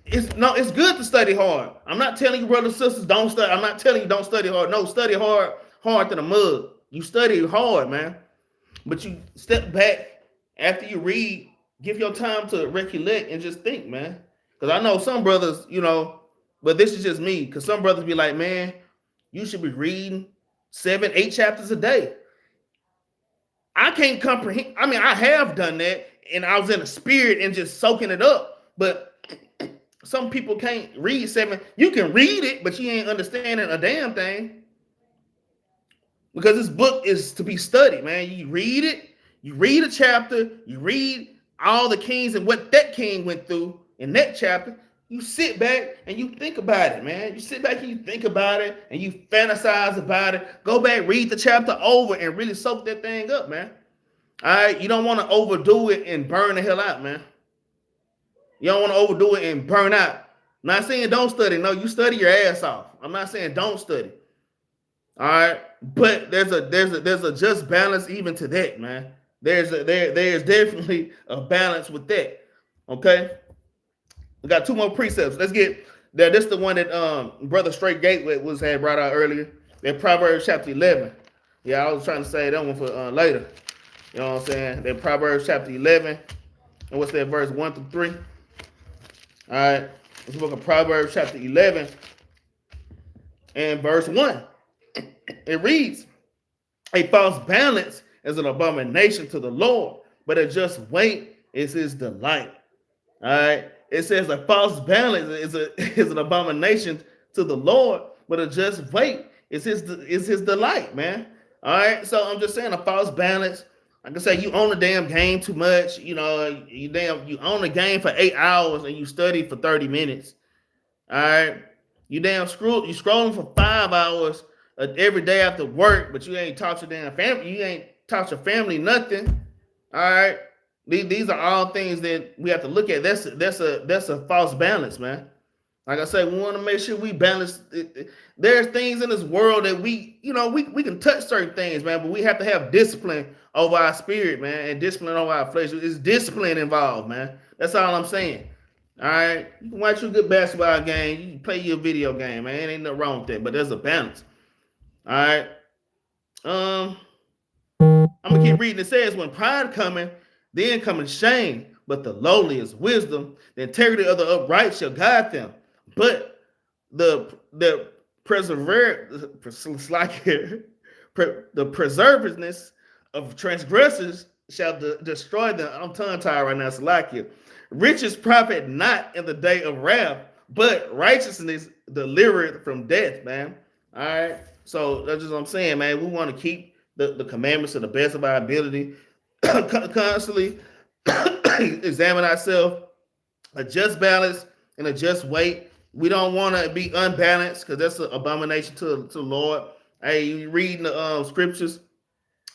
It's good to study hard. I'm not telling you, brothers and sisters, don't study. I'm not telling you don't study hard. No, study hard to the mud. You study hard, man. But you step back after you read, give your time to recollect and just think, man. Because I know some brothers, but this is just me. Because some brothers be like, man, you should be reading 7, 8 chapters a day. I can't comprehend. I mean, I have done that, and I was in the spirit and just soaking it up. But some people can't read 7. You can read it, but you ain't understanding a damn thing. Because this book is to be studied, man. You read it, you read a chapter, you read all the kings and what that king went through in that chapter. You sit back and you think about it, man. You sit back and you think about it and you fantasize about it. Go back, read the chapter over and really soak that thing up, man. All right, you don't want to overdo it and burn the hell out, man. You don't want to overdo it and burn out. I'm not saying don't study. No, you study your ass off. I'm not saying don't study. All right, but there's a just balance even to that, man. There's definitely a balance with that. Okay, we got 2 more precepts. Let's get that. This is the one that Brother Straight Gateway had brought out earlier. That Proverbs chapter 11. Yeah, I was trying to say that one for later. You know what I'm saying? That Proverbs chapter 11. And what's that, verse 1 through 3? All right, let's look at Proverbs chapter 11 and verse 1. It reads, a false balance is an abomination to the Lord, but a just weight is his delight. All right, it says a false balance is an abomination to the Lord, but a just weight is his delight, man. All right, so I'm just saying a false balance. Like I say, you own the damn game too much. You own the game for 8 hours and you study for 30 minutes. All right, you scrolling for 5 hours every day after work, but you ain't taught your damn family. You ain't taught your family nothing. All right, these are all things that we have to look at. That's a false balance, man. Like I say, we want to make sure we balance. There's things in this world that we can touch certain things, man, but we have to have discipline over our spirit, man, and discipline over our flesh. It's discipline involved, man. That's all I'm saying. All right, you can watch a good basketball game, you can play your video game, man. Ain't nothing wrong with that, but there's a balance. All right. I'm gonna keep reading. It says, when pride cometh, then cometh shame, but the lowly is wisdom. The integrity of the upright shall guide them. But the preservedness of transgressors shall destroy them. I'm tongue-tied right now, Salakia. Riches profit not in the day of wrath, but righteousness delivered from death, man. All right. So that's just what I'm saying, man. We want to keep the commandments to the best of our ability, constantly examine ourselves, a just balance and a just weight. We don't want to be unbalanced because that's an abomination to the Lord. Hey, you reading the scriptures,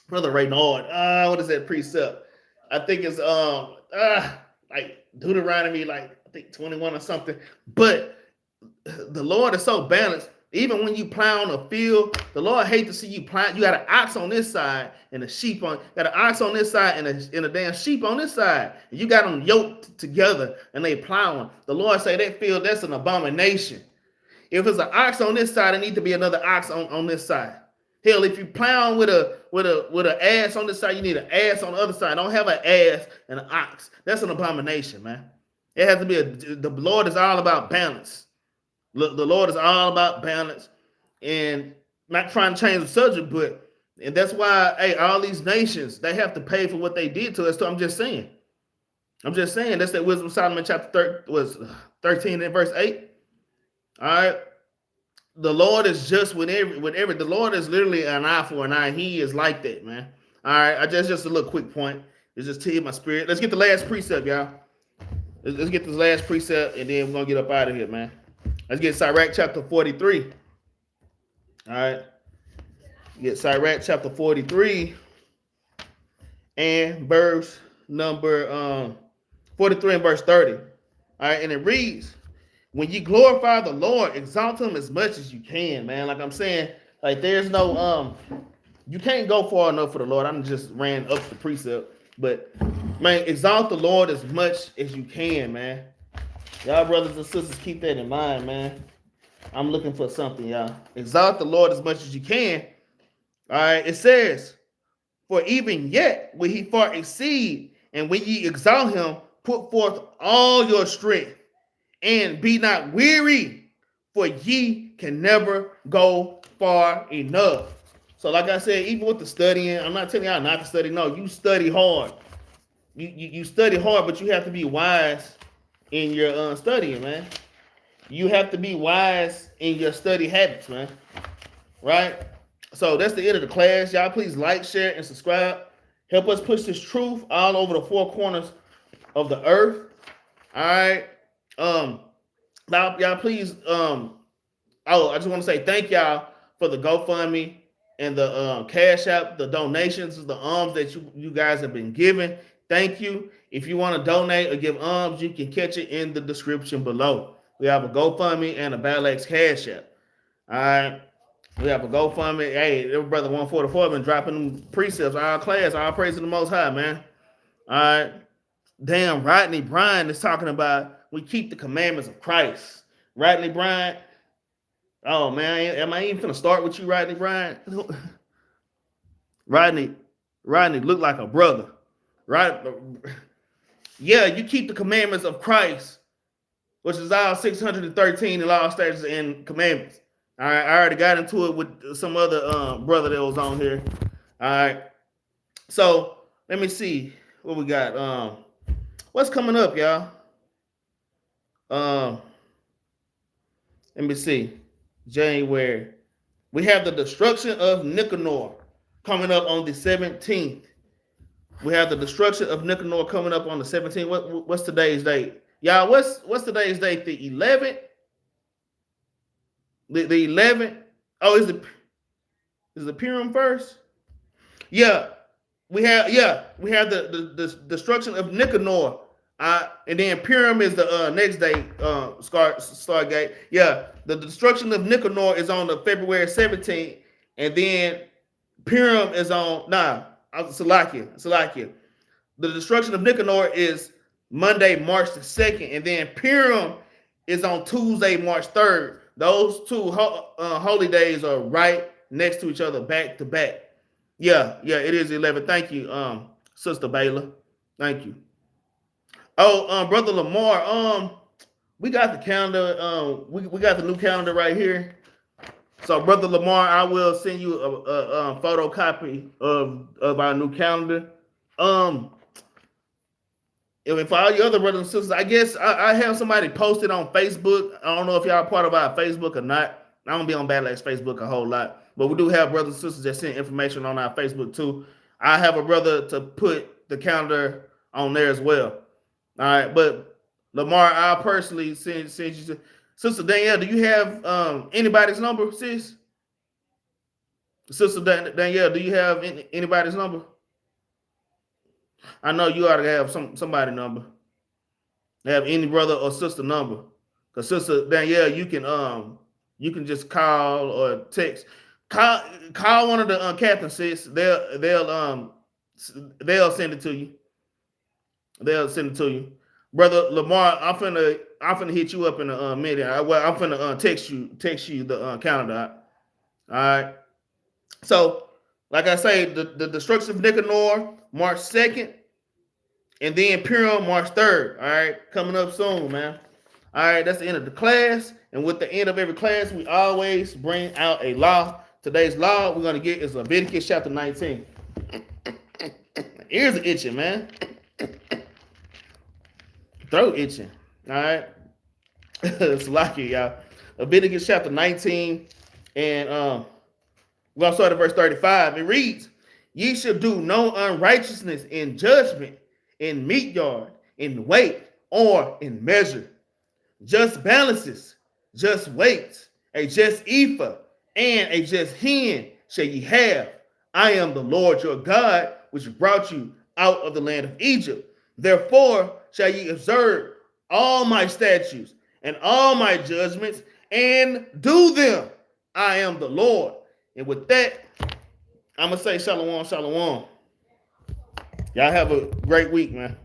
Brother Reynard. What is that precept? I think it's like Deuteronomy, like I think 21 or something. But the Lord is so balanced. Even when you plow on a field, the Lord hates to see you plow. You got an ox on this side and a sheep on. Got an ox on this side and a damn sheep on this side. And you got them yoked together and they plowing. The Lord say that field, that's an abomination. If it's an ox on this side, it needs to be another ox on this side. Hell, if you plowing with an ass on this side, you need an ass on the other side. Don't have an ass and an ox. That's an abomination, man. It has to be the Lord is all about balance. The Lord is all about balance, and not trying to change the subject, but and that's why, hey, all these nations, they have to pay for what they did to us. So I'm just saying. That's that Wisdom of Solomon chapter 13 and verse 8. All right. The Lord is just with every. The Lord is literally an eye for an eye. He is like that, man. All right. I just a little quick point. It's just to my spirit. Let's get the last precept, y'all. Let's get this last precept, and then we're gonna get up out of here, man. Let's get Sirach chapter 43. All right. Get Sirach chapter 43 and verse number 43 and verse 30. All right, and it reads, when you glorify the Lord, exalt him as much as you can, man. Like I'm saying, like there's no you can't go far enough for the Lord. I just ran up the precept, but man, exalt the Lord as much as you can, man. Y'all brothers and sisters, keep that in mind, man. I'm looking for something, y'all. Exalt the Lord as much as you can. All right, it says, for even yet will he far exceed, and when ye exalt him, put forth all your strength, and be not weary, for ye can never go far enough. So like I said, even with the studying, I'm not telling y'all not to study. No, you study hard. You study hard, but you have to be wise in your studying, man. You have to be wise in your study habits, man. Right? So that's the end of the class. Y'all please like, share, and subscribe. Help us push this truth all over the four corners of the earth. All right. Now y'all please I just want to say thank y'all for the GoFundMe and the Cash App, the donations, the alms that you guys have been giving. Thank you. If you want to donate or give alms, you can catch it in the description below. We have a GoFundMe and a BattleAxe Cash App. All right. We have a GoFundMe. Hey, every brother 144 been dropping them precepts. Our class, all praise to the Most High, man. All right. Damn, Rodney Bryan is talking about we keep the commandments of Christ. Rodney Bryan. Oh, man. Am I even going to start with you, Rodney Bryan? Rodney look like a brother. Right? Yeah, you keep the commandments of Christ, which is all 613 law, statutes, and commandments. All right, I already got into it with some other brother that was on here. All right, so let me see what we got. What's coming up, y'all? Let me see. January. We have the destruction of Nicanor coming up on the 17th. We have the destruction of Nicanor coming up on the 17th. What's today's date? Y'all, what's today's date? The 11th? The 11th? Oh, is the Purim first? Yeah. We have the destruction of Nicanor. And then Purim is the next day, Stargate. Yeah, the destruction of Nicanor is on the February 17th, and then Purim is on Salakia. The destruction of Nicanor is Monday, March the 2nd, and then Purim is on Tuesday, March 3rd. Those two holy days are right next to each other, back to back. Yeah, it is 11. Thank you, Sister Baylor. Thank you. Oh, Brother Lamar, we got the calendar. We got the new calendar right here. So, Brother Lamar, I will send you a photocopy of our new calendar. for all you other brothers and sisters, I guess I have somebody posted on Facebook. I don't know if y'all part of our Facebook or not. I don't be on Battle Axe Facebook a whole lot, but we do have brothers and sisters that send information on our Facebook too. I have a brother to put the calendar on there as well. All right, but Lamar, I personally send you to Sister Danielle. Do you have anybody's number, sis? Sister Danielle, do you have anybody's number? I know you ought to have somebody number. Have any brother or sister number. Because Sister Danielle, you can just call or text. Call one of the captains, sis. They'll send it to you. They'll send it to you. Brother Lamar, I'm finna hit you up in a minute. I'm finna text you the calendar. All right. So, like I say, the destruction of Nicanor, March 2nd, and then Purim, March 3rd. All right, coming up soon, man. All right, that's the end of the class. And with the end of every class, we always bring out a law. Today's law we're going to get is Leviticus chapter 19. Ears are itching, man. Throat itching. All right. It's lucky, y'all. Leviticus chapter 19. And we're going to start at verse 35. It reads, ye shall do no unrighteousness in judgment, in meat yard, in weight, or in measure. Just balances, just weights, a just ephah, and a just hin shall ye have. I am the Lord your God, which brought you out of the land of Egypt. Therefore shall ye observe all my statutes and all my judgments, and do them. I am the Lord. And with that, I'm going to say shalom, shalom. Y'all have a great week, man.